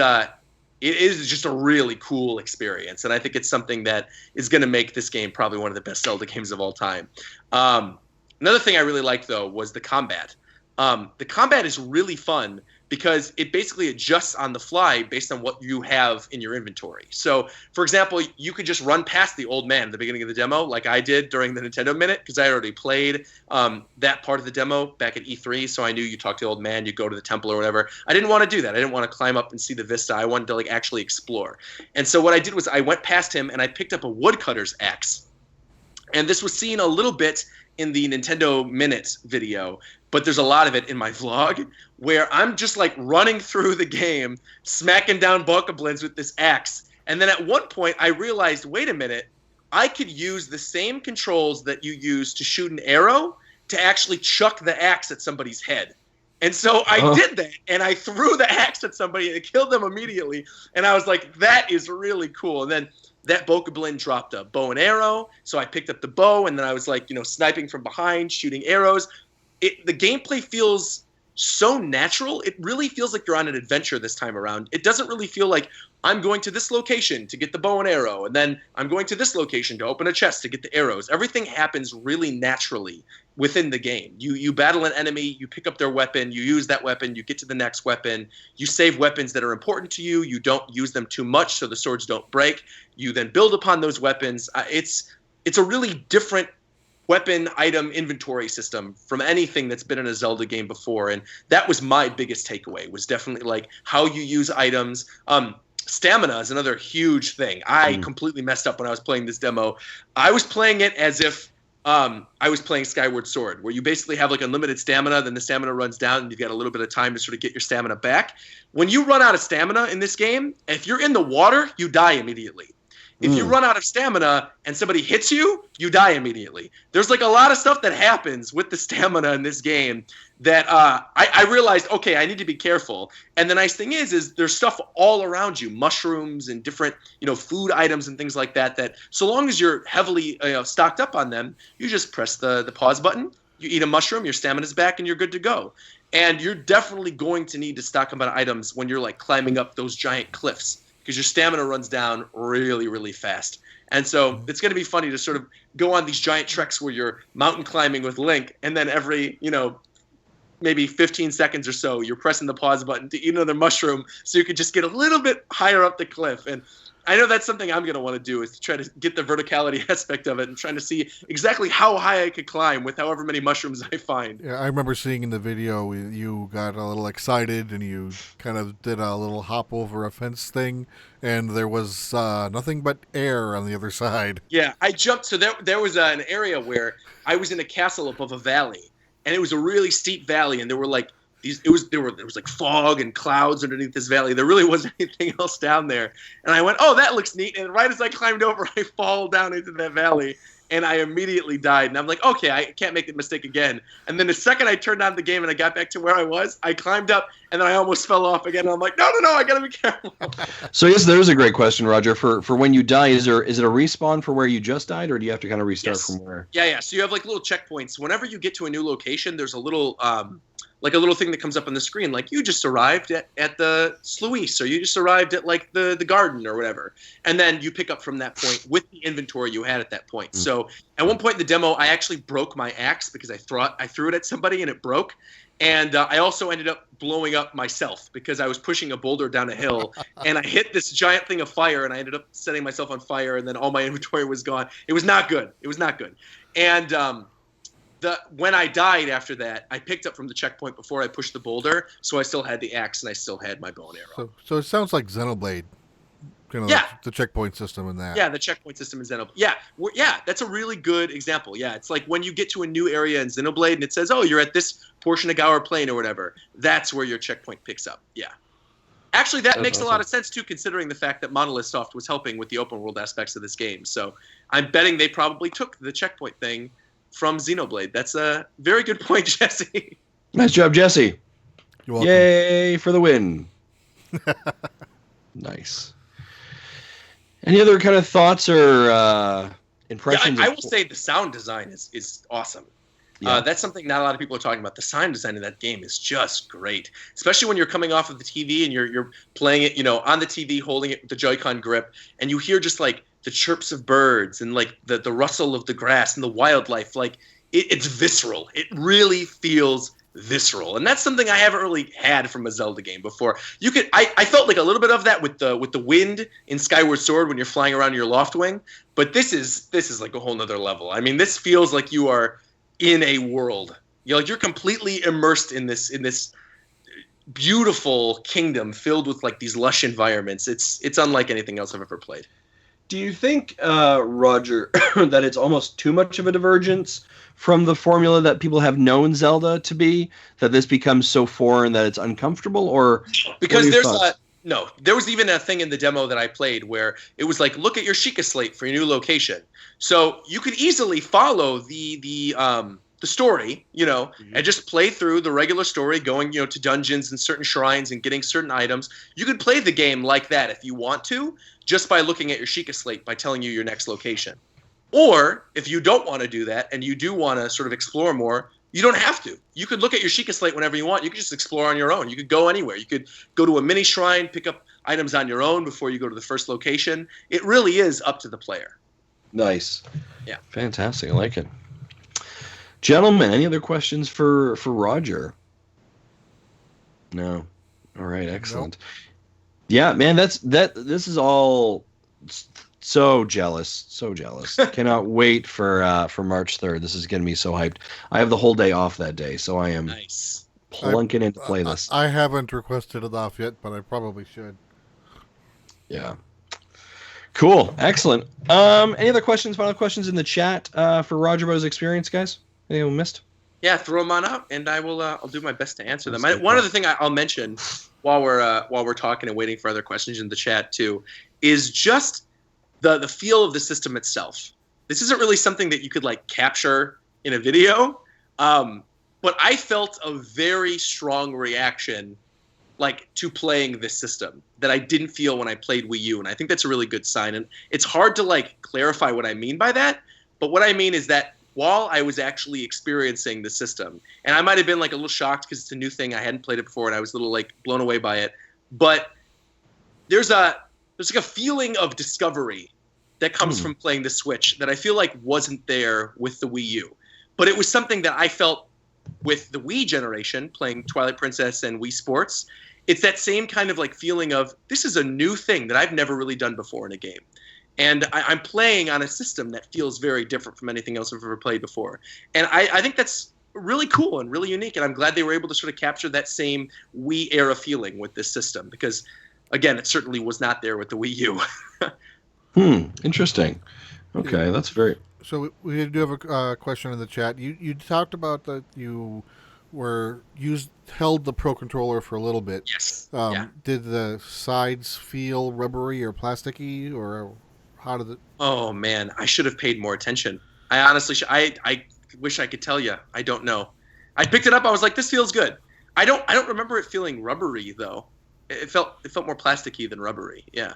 just a really cool experience, and I think it's something that is going to make this game probably one of the best Zelda games of all time. Another thing I really liked, though, was the combat. The combat is really fun because it basically adjusts on the fly based on what you have in your inventory. So, for example, you could just run past the old man at the beginning of the demo like I did during the Nintendo Minute because I already played that part of the demo back at E3, so I knew you talk to the old man, you go to the temple or whatever. I didn't want to do that. I didn't want to climb up and see the vista. I wanted to like actually explore. And so what I did was I went past him and I picked up a woodcutter's axe. And this was seen a little bit in the Nintendo Minute video, but there's a lot of it in my vlog where I'm just like running through the game, smacking down bokoblins with this axe. And then at one point I realized, wait a minute, I could use the same controls that you use to shoot an arrow to actually chuck the axe at somebody's head. And so I did that, and I threw the axe at somebody and it killed them immediately. And I was like, that is really cool. And then that bokoblin dropped a bow and arrow, so I picked up the bow, and then I was like, sniping from behind, shooting arrows. The gameplay feels so natural. It really feels like you're on an adventure this time around. It doesn't really feel like I'm going to this location to get the bow and arrow, and then I'm going to this location to open a chest to get the arrows. Everything happens really naturally within the game. You battle an enemy, you pick up their weapon, you use that weapon, you get to the next weapon, you save weapons that are important to you, you don't use them too much so the swords don't break, you then build upon those weapons. It's a really different weapon item inventory system from anything that's been in a Zelda game before, and that was my biggest takeaway, was definitely like how you use items. Stamina is another huge thing. I completely messed up when I was playing this demo. I was playing it as if I was playing Skyward Sword, where you basically have like unlimited stamina, then the stamina runs down, and you've got a little bit of time to sort of get your stamina back. When you run out of stamina in this game, if you're in the water, you die immediately. If you run out of stamina and somebody hits you, you die immediately. There's like a lot of stuff that happens with the stamina in this game that I realized, okay, I need to be careful. And the nice thing is there's stuff all around you, mushrooms and different, food items and things like that, that so long as you're heavily stocked up on them, you just press the pause button, you eat a mushroom, your stamina's back, and you're good to go. And you're definitely going to need to stock up on items when you're like climbing up those giant cliffs, because your stamina runs down really, really fast. And so it's going to be funny to sort of go on these giant treks where you're mountain climbing with Link, and then every, maybe 15 seconds or so, you're pressing the pause button to eat another mushroom so you could just get a little bit higher up the cliff. And I know that's something I'm going to want to do, is to try to get the verticality aspect of it and trying to see exactly how high I could climb with however many mushrooms I find. Yeah, I remember seeing in the video you got a little excited and you kind of did a little hop over a fence thing, and there was nothing but air on the other side. Yeah, I jumped. So there was an area where I was in a castle above a valley, and it was a really steep valley, and there were like there was like fog and clouds underneath this valley. There really wasn't anything else down there. And I went, oh, that looks neat. And right as I climbed over, I fall down into that valley, and I immediately died. And I'm like, okay, I can't make the mistake again. And then the second I turned on the game and I got back to where I was, I climbed up, and then I almost fell off again. And I'm like, no, I gotta be careful. So yes, there's a great question, Roger. For when you die, is it a respawn for where you just died, or do you have to kind of restart from where? Yeah. So you have like little checkpoints. Whenever you get to a new location, there's a little like a little thing that comes up on the screen, like you just arrived at the sluice, or you just arrived at like the garden or whatever. And then you pick up from that point with the inventory you had at that point. Mm. So at one point in the demo, I actually broke my axe because I threw it at somebody and it broke. And I also ended up blowing up myself because I was pushing a boulder down a hill and I hit this giant thing of fire, and I ended up setting myself on fire, and then all my inventory was gone. It was not good. And when I died after that, I picked up from the checkpoint before I pushed the boulder, so I still had the axe and I still had my bow and arrow. So it sounds like Xenoblade, the checkpoint system in that. Yeah, the checkpoint system in Xenoblade. Yeah, that's a really good example. Yeah, it's like when you get to a new area in Xenoblade and it says, oh, you're at this portion of Gower Plain or whatever, that's where your checkpoint picks up. Yeah. Actually, that makes awesome. A lot of sense, too, considering the fact that Monolith Soft was helping with the open world aspects of this game. So I'm betting they probably took the checkpoint thing from Xenoblade. That's a very good point, Jesse. Nice job, Jesse. You're welcome. Yay for the win. Nice. Any other kind of thoughts or impressions? Yeah, I will say the sound design is awesome. Yeah. That's something not a lot of people are talking about. The sound design of that game is just great, especially when you're coming off of the TV and you're playing it, on the TV, holding it with the Joy-Con grip, and you hear just like the chirps of birds and like the rustle of the grass and the wildlife. Like it's visceral. It really feels visceral, and that's something I haven't really had from a Zelda game before. I felt like a little bit of that with the wind in Skyward Sword when you're flying around your Loftwing, but this is like a whole nother level. I mean, this feels like you are in a world. You're completely immersed in this beautiful kingdom filled with like these lush environments. It's unlike anything else I've ever played. Do you think, Roger, that it's almost too much of a divergence from the formula that people have known Zelda to be, that this becomes so foreign that it's uncomfortable? Or because there was even a thing in the demo that I played where it was like, look at your Sheikah slate for your new location. So you could easily follow the story, mm-hmm. and just play through the regular story, going, to dungeons and certain shrines and getting certain items. You could play the game like that if you want to, just by looking at your Sheikah slate by telling you your next location. Or if you don't want to do that and you do want to sort of explore more, you don't have to. You could look at your Sheikah slate whenever you want. You could just explore on your own. You could go anywhere. You could go to a mini shrine, pick up items on your own before you go to the first location. It really is up to the player. Nice. Yeah. Fantastic. I like it. Gentlemen, any other questions for Roger? No. All right, excellent. Nope. Yeah, man, this is all so jealous. Cannot wait for March 3rd. This is getting me so hyped. I have the whole day off that day, so I am plunking in to play this. I haven't requested it off yet, but I probably should. Yeah. Cool. Excellent. Any other questions, final questions in the chat for RogersBase experience, guys? Anyone we missed? Yeah, throw them on out, and I'll do my best to answer them. One other thing I'll mention while we're talking and waiting for other questions in the chat too is just the feel of the system itself. This isn't really something that you could like capture in a video, but I felt a very strong reaction like to playing this system that I didn't feel when I played Wii U, and I think that's a really good sign. And it's hard to like clarify what I mean by that, but what I mean is that while I was actually experiencing the system, and I might have been like a little shocked because it's a new thing, I hadn't played it before, and I was a little like blown away by it. But there's like a feeling of discovery that comes from playing the Switch that I feel like wasn't there with the Wii U. But it was something that I felt with the Wii generation, playing Twilight Princess and Wii Sports, it's that same kind of like feeling of this is a new thing that I've never really done before in a game. And I'm playing on a system that feels very different from anything else I've ever played before. And I think that's really cool and really unique. And I'm glad they were able to sort of capture that same Wii era feeling with this system because, again, it certainly was not there with the Wii U. Interesting. Okay, that's very... So we do have a question in the chat. You talked about that you held the Pro Controller for a little bit. Yes. Did the sides feel rubbery or plasticky, or how did it? Oh man, I should have paid more attention. I honestly I wish I could tell you. I don't know. I picked it up. I was like, this feels good. I don't remember it feeling rubbery though. It felt more plasticky than rubbery. Yeah.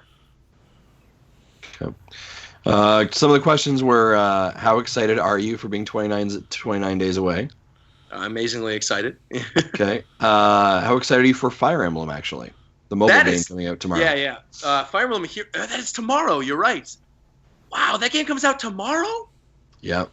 Okay. Some of the questions were, how excited are you for being 29 days away? Amazingly excited. Okay. How excited are you for Fire Emblem, actually? The mobile game coming out tomorrow. Yeah. Fire Emblem here. That is tomorrow. You're right. Wow, that game comes out tomorrow? Yep.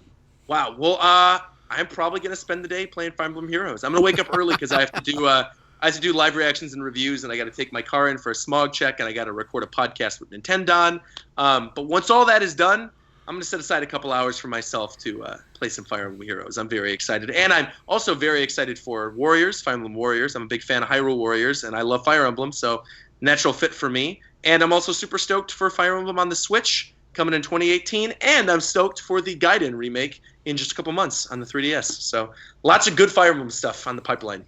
Wow. Well, I'm probably going to spend the day playing Fire Emblem Heroes. I'm going to wake up early because I have to do live reactions and reviews, and I got to take my car in for a smog check, and I got to record a podcast with Nintendo. But once all that is done, I'm going to set aside a couple hours for myself to play some Fire Emblem Heroes. I'm very excited. And I'm also very excited for Warriors, Fire Emblem Warriors. I'm a big fan of Hyrule Warriors, and I love Fire Emblem, so natural fit for me. And I'm also super stoked for Fire Emblem on the Switch coming in 2018, and I'm stoked for the Gaiden remake in just a couple months on the 3DS. So lots of good Fire Emblem stuff on the pipeline.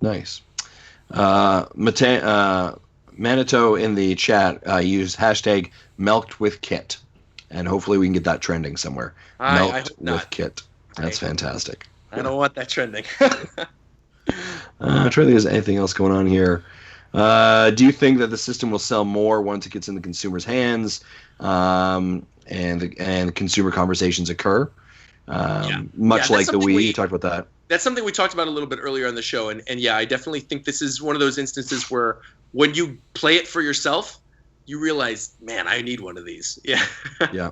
Nice. Manito in the chat used hashtag milked with Kit, and hopefully we can get that trending somewhere. I hope not. With Kit. That's fantastic. I don't want that trending. I'm trying to think if there's anything else going on here. Do you think that the system will sell more once it gets in the consumer's hands, and consumer conversations occur? Much like the Wii, you talked about that. That's something we talked about a little bit earlier on the show, and yeah, I definitely think this is one of those instances where when you play it for yourself, you realize, man, I need one of these. Yeah. Yeah.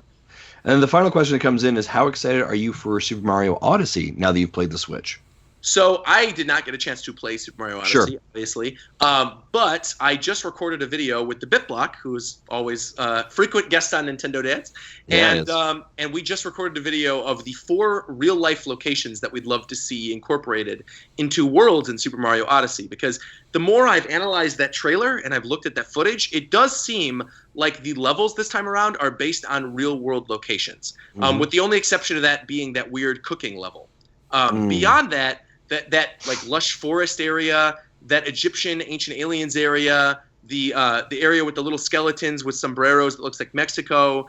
And the final question that comes in is, how excited are you for Super Mario Odyssey now that you've played the Switch? So I did not get a chance to play Super Mario Odyssey, obviously. But I just recorded a video with the BitBlock, who is always a frequent guest on Nintendo Dads. And we just recorded a video of the 4 real-life locations that we'd love to see incorporated into worlds in Super Mario Odyssey. Because the more I've analyzed that trailer and I've looked at that footage, it does seem like the levels this time around are based on real-world locations, with the only exception of that being that weird cooking level. Beyond that, that like lush forest area, that Egyptian ancient aliens area, the area with the little skeletons with sombreros that looks like Mexico,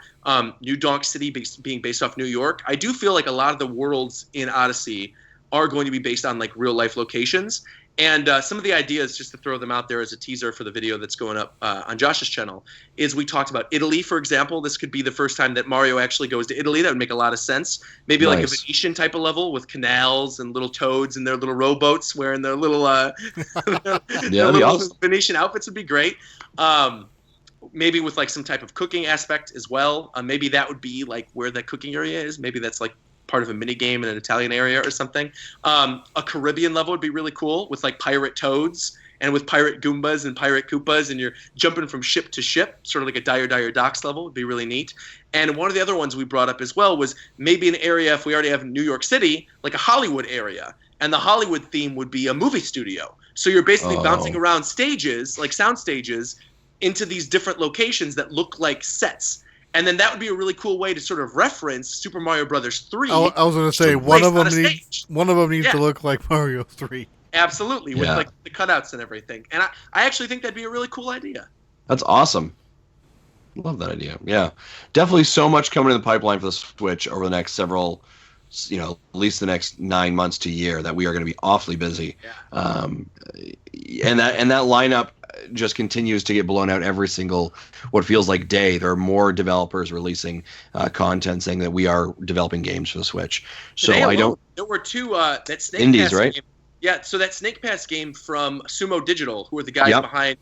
New Donk City being based off New York. I do feel like a lot of the worlds in Odyssey are going to be based on like real life locations. And some of the ideas, just to throw them out there as a teaser for the video that's going up on Josh's channel, is we talked about Italy, for example. This could be the first time that Mario actually goes to Italy. That would make a lot of sense. Maybe like a Venetian type of level with canals and little toads and their little rowboats wearing their little, awesome. Venetian outfits would be great. Maybe with like some type of cooking aspect as well. Maybe that would be like where that cooking area is. Maybe that's like part of a mini game in an Italian area or something. A Caribbean level would be really cool with like pirate toads and with pirate Goombas and pirate Koopas, and you're jumping from ship to ship, sort of like a Dire Docks level would be really neat. And one of the other ones we brought up as well was maybe an area, if we already have New York City, like a Hollywood area. And the Hollywood theme would be a movie studio. So you're basically bouncing around stages, like sound stages, into these different locations that look like sets. And then that would be a really cool way to sort of reference Super Mario Brothers 3. I was going to say one of them needs to look like Mario 3. Absolutely, with like the cutouts and everything. And I actually think that'd be a really cool idea. That's awesome. Love that idea. Yeah, definitely so much coming in the pipeline for the Switch over the next several, at least the next 9 months to a year, that we are going to be awfully busy. Yeah. And that lineup just continues to get blown out every single what feels like day. There are more developers releasing content saying that we are developing games for the Switch. So there were 2 that Snake indies, Pass right? game. Yeah, so that Snake Pass game from Sumo Digital, who are the guys behind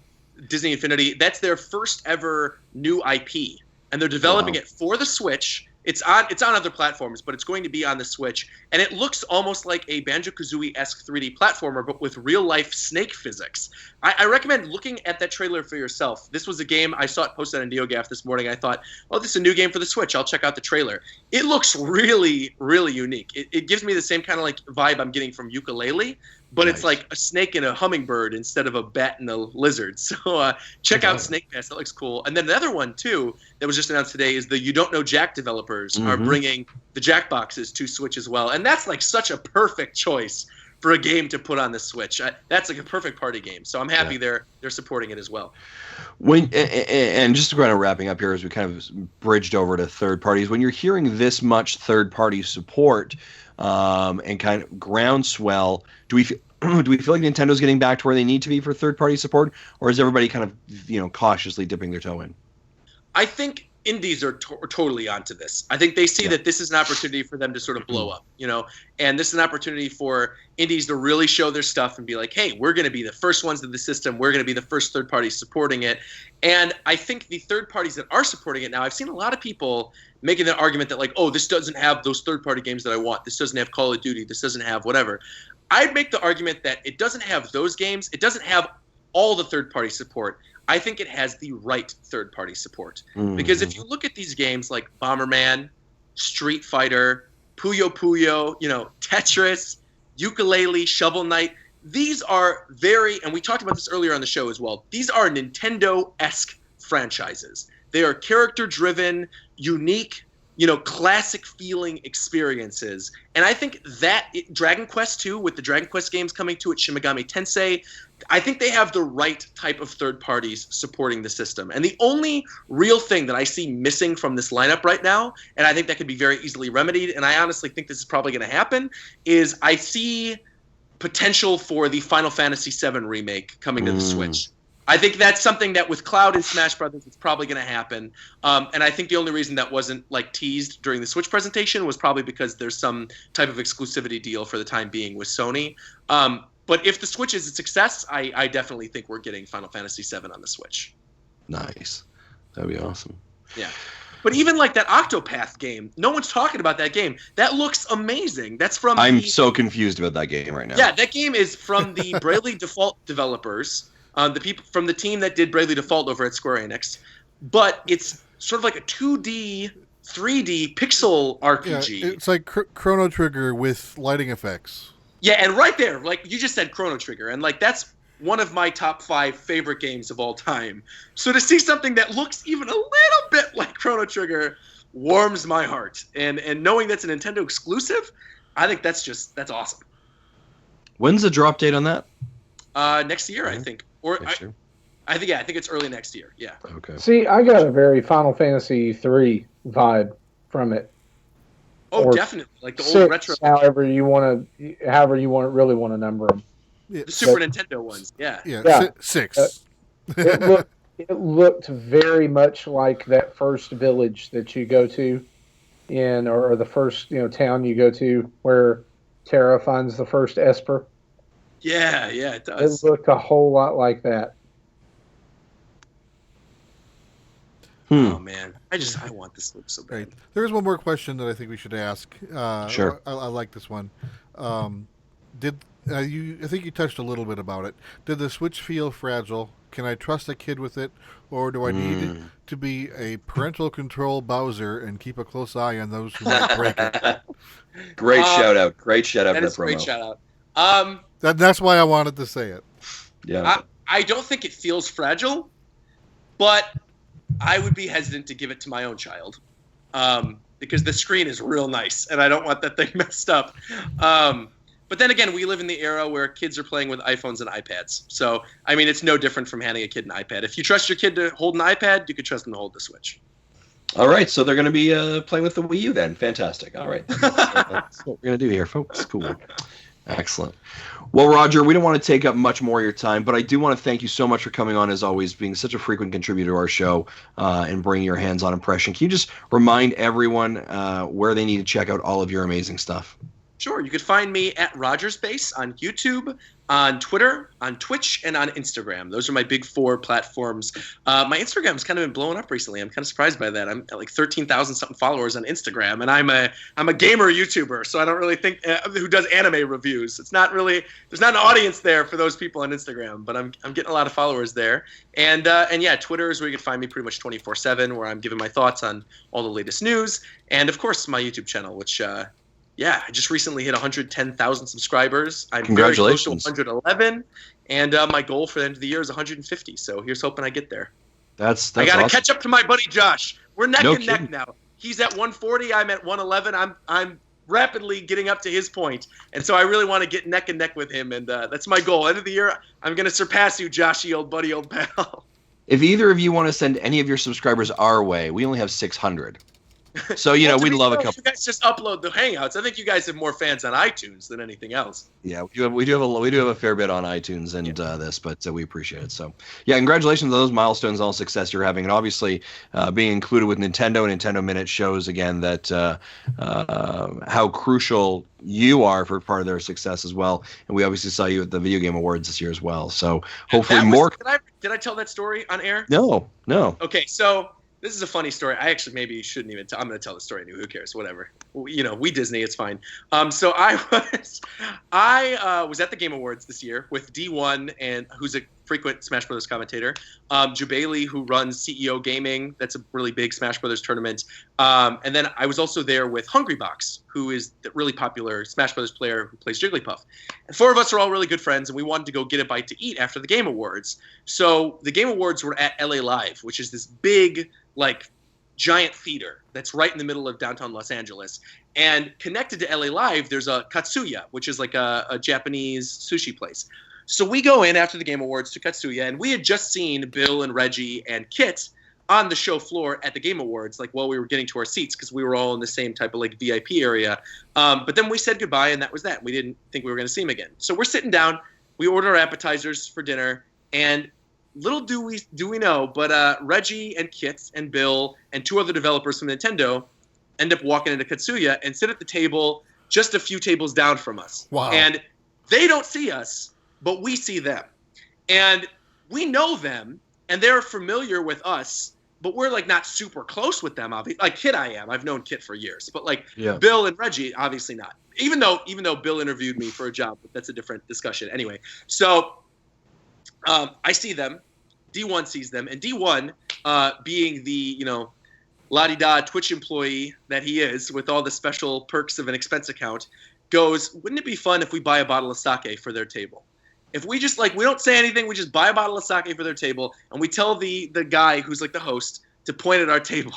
Disney Infinity, that's their first ever new IP, and they're developing it for the Switch. It's on other platforms, but it's going to be on the Switch, and it looks almost like a Banjo-Kazooie-esque 3D platformer, but with real-life snake physics. I recommend looking at that trailer for yourself. This was a game, I saw it posted on NeoGAF this morning. I thought, oh, this is a new game for the Switch. I'll check out the trailer. It looks really, really unique. It gives me the same kind of like vibe I'm getting from Yooka-Laylee, but It's like a snake and a hummingbird instead of a bat and a lizard. So check out Snake Pass. That looks cool. And then the other one, too, that was just announced today is the You Don't Know Jack developers are bringing the Jack boxes to Switch as well. And that's like such a perfect choice for a game to put on the Switch. That's like a perfect party game. So I'm happy they're supporting it as well. And just kind of wrapping up here as we kind of bridged over to third parties, when you're hearing this much third party support and kind of groundswell, do we feel like Nintendo's getting back to where they need to be for third party support, or is everybody kind of cautiously dipping their toe in? I think indies are totally onto this. I think they see that this is an opportunity for them to sort of blow up, and this is an opportunity for indies to really show their stuff and be like, hey, we're going to be the first ones in the system. We're going to be the first third parties supporting it. And I think the third parties that are supporting it now, I've seen a lot of people making the argument that like, oh, this doesn't have those third party games that I want. This doesn't have Call of Duty. This doesn't have whatever. I'd make the argument that it doesn't have those games. It doesn't have all the third party support. I think it has the right third-party support. Because if you look at these games like Bomberman, Street Fighter, Puyo Puyo, Tetris, Yooka-Laylee, Shovel Knight, these are and we talked about this earlier on the show as well, these are Nintendo-esque franchises. They are character-driven, unique, classic-feeling experiences. And I think that Dragon Quest 2, with the Dragon Quest games coming to it, Shin Megami Tensei, I think they have the right type of third parties supporting the system. And the only real thing that I see missing from this lineup right now, and I think that could be very easily remedied, and I honestly think this is probably going to happen, is I see potential for the Final Fantasy VII remake coming to the Switch. I think that's something that with Cloud and Smash Brothers, it's probably going to happen. And I think the only reason that wasn't like teased during the Switch presentation was probably because there's some type of exclusivity deal for the time being with Sony. But if the Switch is a success, I definitely think we're getting Final Fantasy VII on the Switch. Nice. That'd be awesome. Yeah. But even like that Octopath game, no one's talking about that game. That looks amazing. That's from I'm so confused about that game right now. Yeah, that game is from the Bravely Default developers. The people from the team that did Bravely Default over at Square Enix, but it's sort of like a 2D, 3D pixel RPG. Yeah, it's like Chrono Trigger with lighting effects. Yeah, and right there, like you just said, Chrono Trigger, and like that's one of my top 5 favorite games of all time. So to see something that looks even a little bit like Chrono Trigger warms my heart, and knowing that's a Nintendo exclusive, I think that's awesome. When's the drop date on that? Next year, I think. Or I think it's early next year. Yeah. Okay. See, I got a very Final Fantasy III vibe from it. Oh, or definitely, like the old 6, retro. However you really want to number them. Yeah, the Super Nintendo ones. Yeah. Yeah. 6. It looked very much like that first village that you go to or the first town you go to where Terra finds the first Esper. Yeah, it does. It looked a whole lot like that. Oh man, I want this look so bad. Right. There's one more question that I think we should ask. Sure. I like this one. I think you touched a little bit about it. Did the Switch feel fragile? Can I trust a kid with it, or do I need to be a parental control Bowser and keep a close eye on those who might break it? Great shout out! Great shout out! That for is a great shout out. That's why I wanted to say it. Yeah. I don't think it feels fragile, but I would be hesitant to give it to my own child because the screen is real nice, and I don't want that thing messed up. But then again, we live in the era where kids are playing with iPhones and iPads. So, I mean, it's no different from handing a kid an iPad. If you trust your kid to hold an iPad, you could trust them to hold the Switch. All right, so they're going to be playing with the Wii U then. Fantastic. All right. That's what we're going to do here, folks. Cool. Excellent. Well, Roger, we don't want to take up much more of your time, but I do want to thank you so much for coming on, as always, being such a frequent contributor to our show and bringing your hands-on impression. Can you just remind everyone where they need to check out all of your amazing stuff? Sure. You could find me at RogersBase on YouTube, on Twitter, on Twitch, and on Instagram. Those are my big 4 platforms. My Instagram's kind of been blowing up recently. I'm kind of surprised by that. I'm at like 13,000 something followers on Instagram, and I'm a gamer YouTuber, so I don't really think who does anime reviews. It's not really there's not an audience there for those people on Instagram, but I'm getting a lot of followers there. And yeah, Twitter is where you can find me pretty much 24/7, where I'm giving my thoughts on all the latest news, and of course my YouTube channel, which. Yeah, I just recently hit 110,000 subscribers. I'm very close to 111, and my goal for the end of the year is 150. So here's hoping I get there. That's I got to awesome. catch up to my buddy Josh. We're neck No and neck kidding. now. He's at 140. I'm at 111. I'm rapidly getting up to his point, and so I really want to get neck and neck with him. And that's my goal. End of the year, I'm going to surpass you, Joshy, old buddy, old pal. If either of you want to send any of your subscribers our way, we only have 600. So, you know, Well, to we'd be love a fair, couple. You guys just upload the Hangouts. I think you guys have more fans on iTunes than anything else. Yeah, we do have a fair bit on iTunes and this, but we appreciate it. So, yeah, congratulations on those milestones, all success you're having, and obviously being included with Nintendo and Nintendo Minute shows again that how crucial you are for part of their success as well. And we obviously saw you at the Video Game Awards this year as well. So hopefully more. Did I tell that story on air? No. Okay, so this is a funny story. I actually maybe shouldn't even I'm going to tell the story anyway. Who cares? Whatever. You know, we Disney, it's fine. So I was at the Game Awards this year with D1, and who's a frequent Smash Brothers commentator, Jubaili, who runs CEO Gaming. That's a really big Smash Brothers tournament. And then I was also there with Hungrybox, who is the really popular Smash Brothers player who plays Jigglypuff. And 4 of us are all really good friends, and we wanted to go get a bite to eat after the Game Awards. So the Game Awards were at LA Live, which is this big, like, giant theater that's right in the middle of downtown Los Angeles. And connected to LA Live, there's a Katsuya, which is like a Japanese sushi place. So we go in after the Game Awards to Katsuya, and we had just seen Bill and Reggie and Kit on the show floor at the Game Awards, like while we were getting to our seats, because we were all in the same type of like VIP area. But then we said goodbye, and that was that. We didn't think we were going to see him again. So we're sitting down. We order our appetizers for dinner, and little do we know, but Reggie and Kit and Bill and 2 other developers from Nintendo end up walking into Katsuya and sit at the table just a few tables down from us. Wow. And they don't see us, but we see them. And we know them, and they're familiar with us, but we're like not super close with them, obviously. Like Kit I am. I've known Kit for years. But like Bill and Reggie, obviously not. Even though Bill interviewed me for a job, but that's a different discussion. Anyway, so I see them. D1 sees them, and D1, being the, la-di-da Twitch employee that he is, with all the special perks of an expense account, goes, wouldn't it be fun if we buy a bottle of sake for their table? If we just, we don't say anything, we just buy a bottle of sake for their table, and we tell the guy who's like the host to point at our table.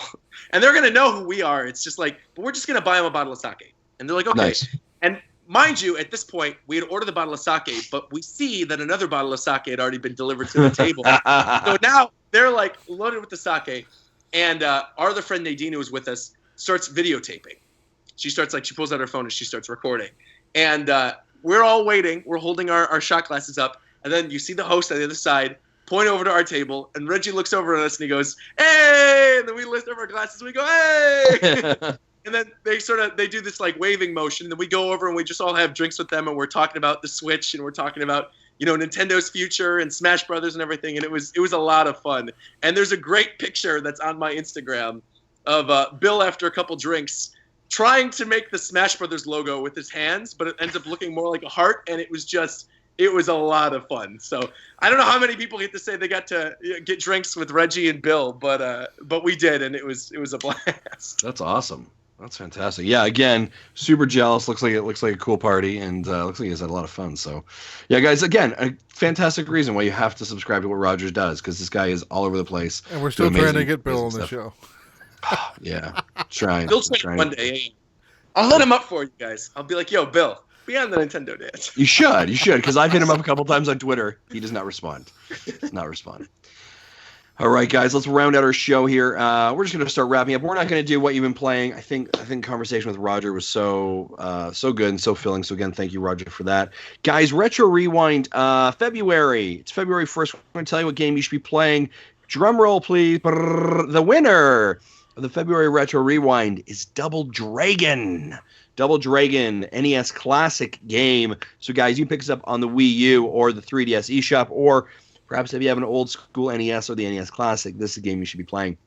And they're going to know who we are. It's just but we're just going to buy them a bottle of sake. And they're like, okay. Nice. And mind you, at this point, we had ordered the bottle of sake, but we see that another bottle of sake had already been delivered to the table. So now they're loaded with the sake, and our other friend Nadine, who was with us, starts videotaping. She starts she pulls out her phone and she starts recording. And we're all waiting. We're holding our shot glasses up, and then you see the host on the other side point over to our table, and Reggie looks over at us and he goes, "Hey!" And then we lift up our glasses and we go, "Hey!" And then they do this waving motion, and then we go over and we just all have drinks with them, and we're talking about the Switch, and we're talking about Nintendo's future and Smash Brothers and everything, and it was a lot of fun. And there's a great picture that's on my Instagram of Bill after a couple drinks trying to make the Smash Brothers logo with his hands, but it ends up looking more like a heart, and it was a lot of fun. So I don't know how many people get to say they got to get drinks with Reggie and Bill, but we did, and it was a blast. That's awesome. That's fantastic. Yeah, again, super jealous. Looks like a cool party, and looks like you guys had a lot of fun. So, yeah, guys, again, a fantastic reason why you have to subscribe to what Rogers does, because this guy is all over the place. And we're still trying to get Bill on the show. Yeah, trying. Bill's trying one day. I'll let him up for you guys. I'll be like, "Yo, Bill, be on the Nintendo dance." You should, because I've hit him up a couple times on Twitter. He does not respond. Does not respond. All right, guys, let's round out our show here. We're just going to start wrapping up. We're not going to do what you've been playing. I think conversation with Roger was so good and so filling. So again, thank you, Roger, for that. Guys, Retro Rewind, February. It's February 1st. We're going to tell you what game you should be playing. Drum roll, please. Brrr, the winner of the February Retro Rewind is Double Dragon. Double Dragon NES Classic game. So, guys, you can pick this up on the Wii U or the 3DS eShop, or perhaps if you have an old school NES or the NES Classic, this is a game you should be playing.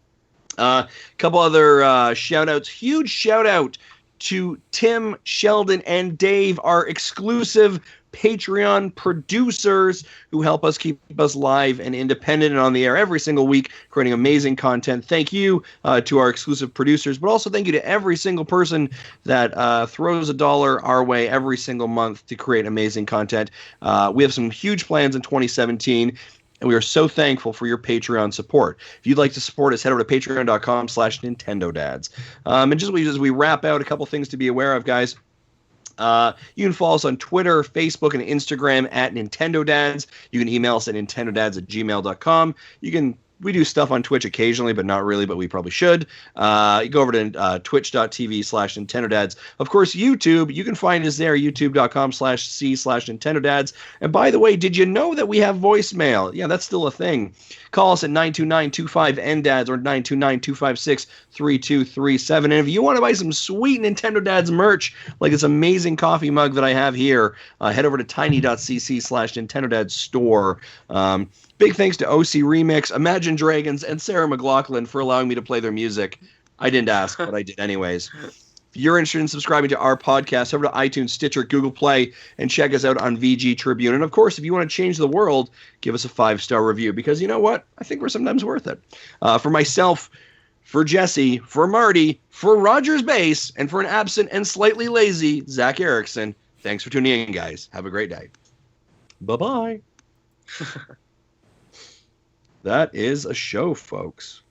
A couple other shout-outs. Huge shout-out to Tim, Sheldon, and Dave, our exclusive Patreon producers who help us keep us live and independent and on the air every single week, creating amazing content. Thank you to our exclusive producers, but also thank you to every single person that throws $1 our way every single month to create amazing content. We have some huge plans in 2017. And we are so thankful for your Patreon support. If you'd like to support us, head over to patreon.com/NintendoDads. And just as we wrap out, a couple things to be aware of, guys. You can follow us on Twitter, Facebook, and Instagram at Nintendo Dads. You can email us at nintendodads@gmail.com. We do stuff on Twitch occasionally, but not really, but we probably should. You go over to twitch.tv/NintendoDads. Of course, YouTube, you can find us there, youtube.com/c/NintendoDads. And by the way, did you know that we have voicemail? Yeah, that's still a thing. Call us at 929-25-NDADS or 929-256-3237. And if you want to buy some sweet Nintendo Dads merch, like this amazing coffee mug that I have here, head over to tiny.cc/NintendoDads store. Big thanks to OC Remix, Imagine Dragons, and Sarah McLaughlin for allowing me to play their music. I didn't ask, but I did anyways. If you're interested in subscribing to our podcast, head over to iTunes, Stitcher, Google Play, and check us out on VG Tribune. And of course, if you want to change the world, give us a 5-star review, because you know what? I think we're sometimes worth it. For myself, for Jesse, for Marty, for RogersBase, and for an absent and slightly lazy Zach Erickson, thanks for tuning in, guys. Have a great day. Bye-bye. That is a show, folks.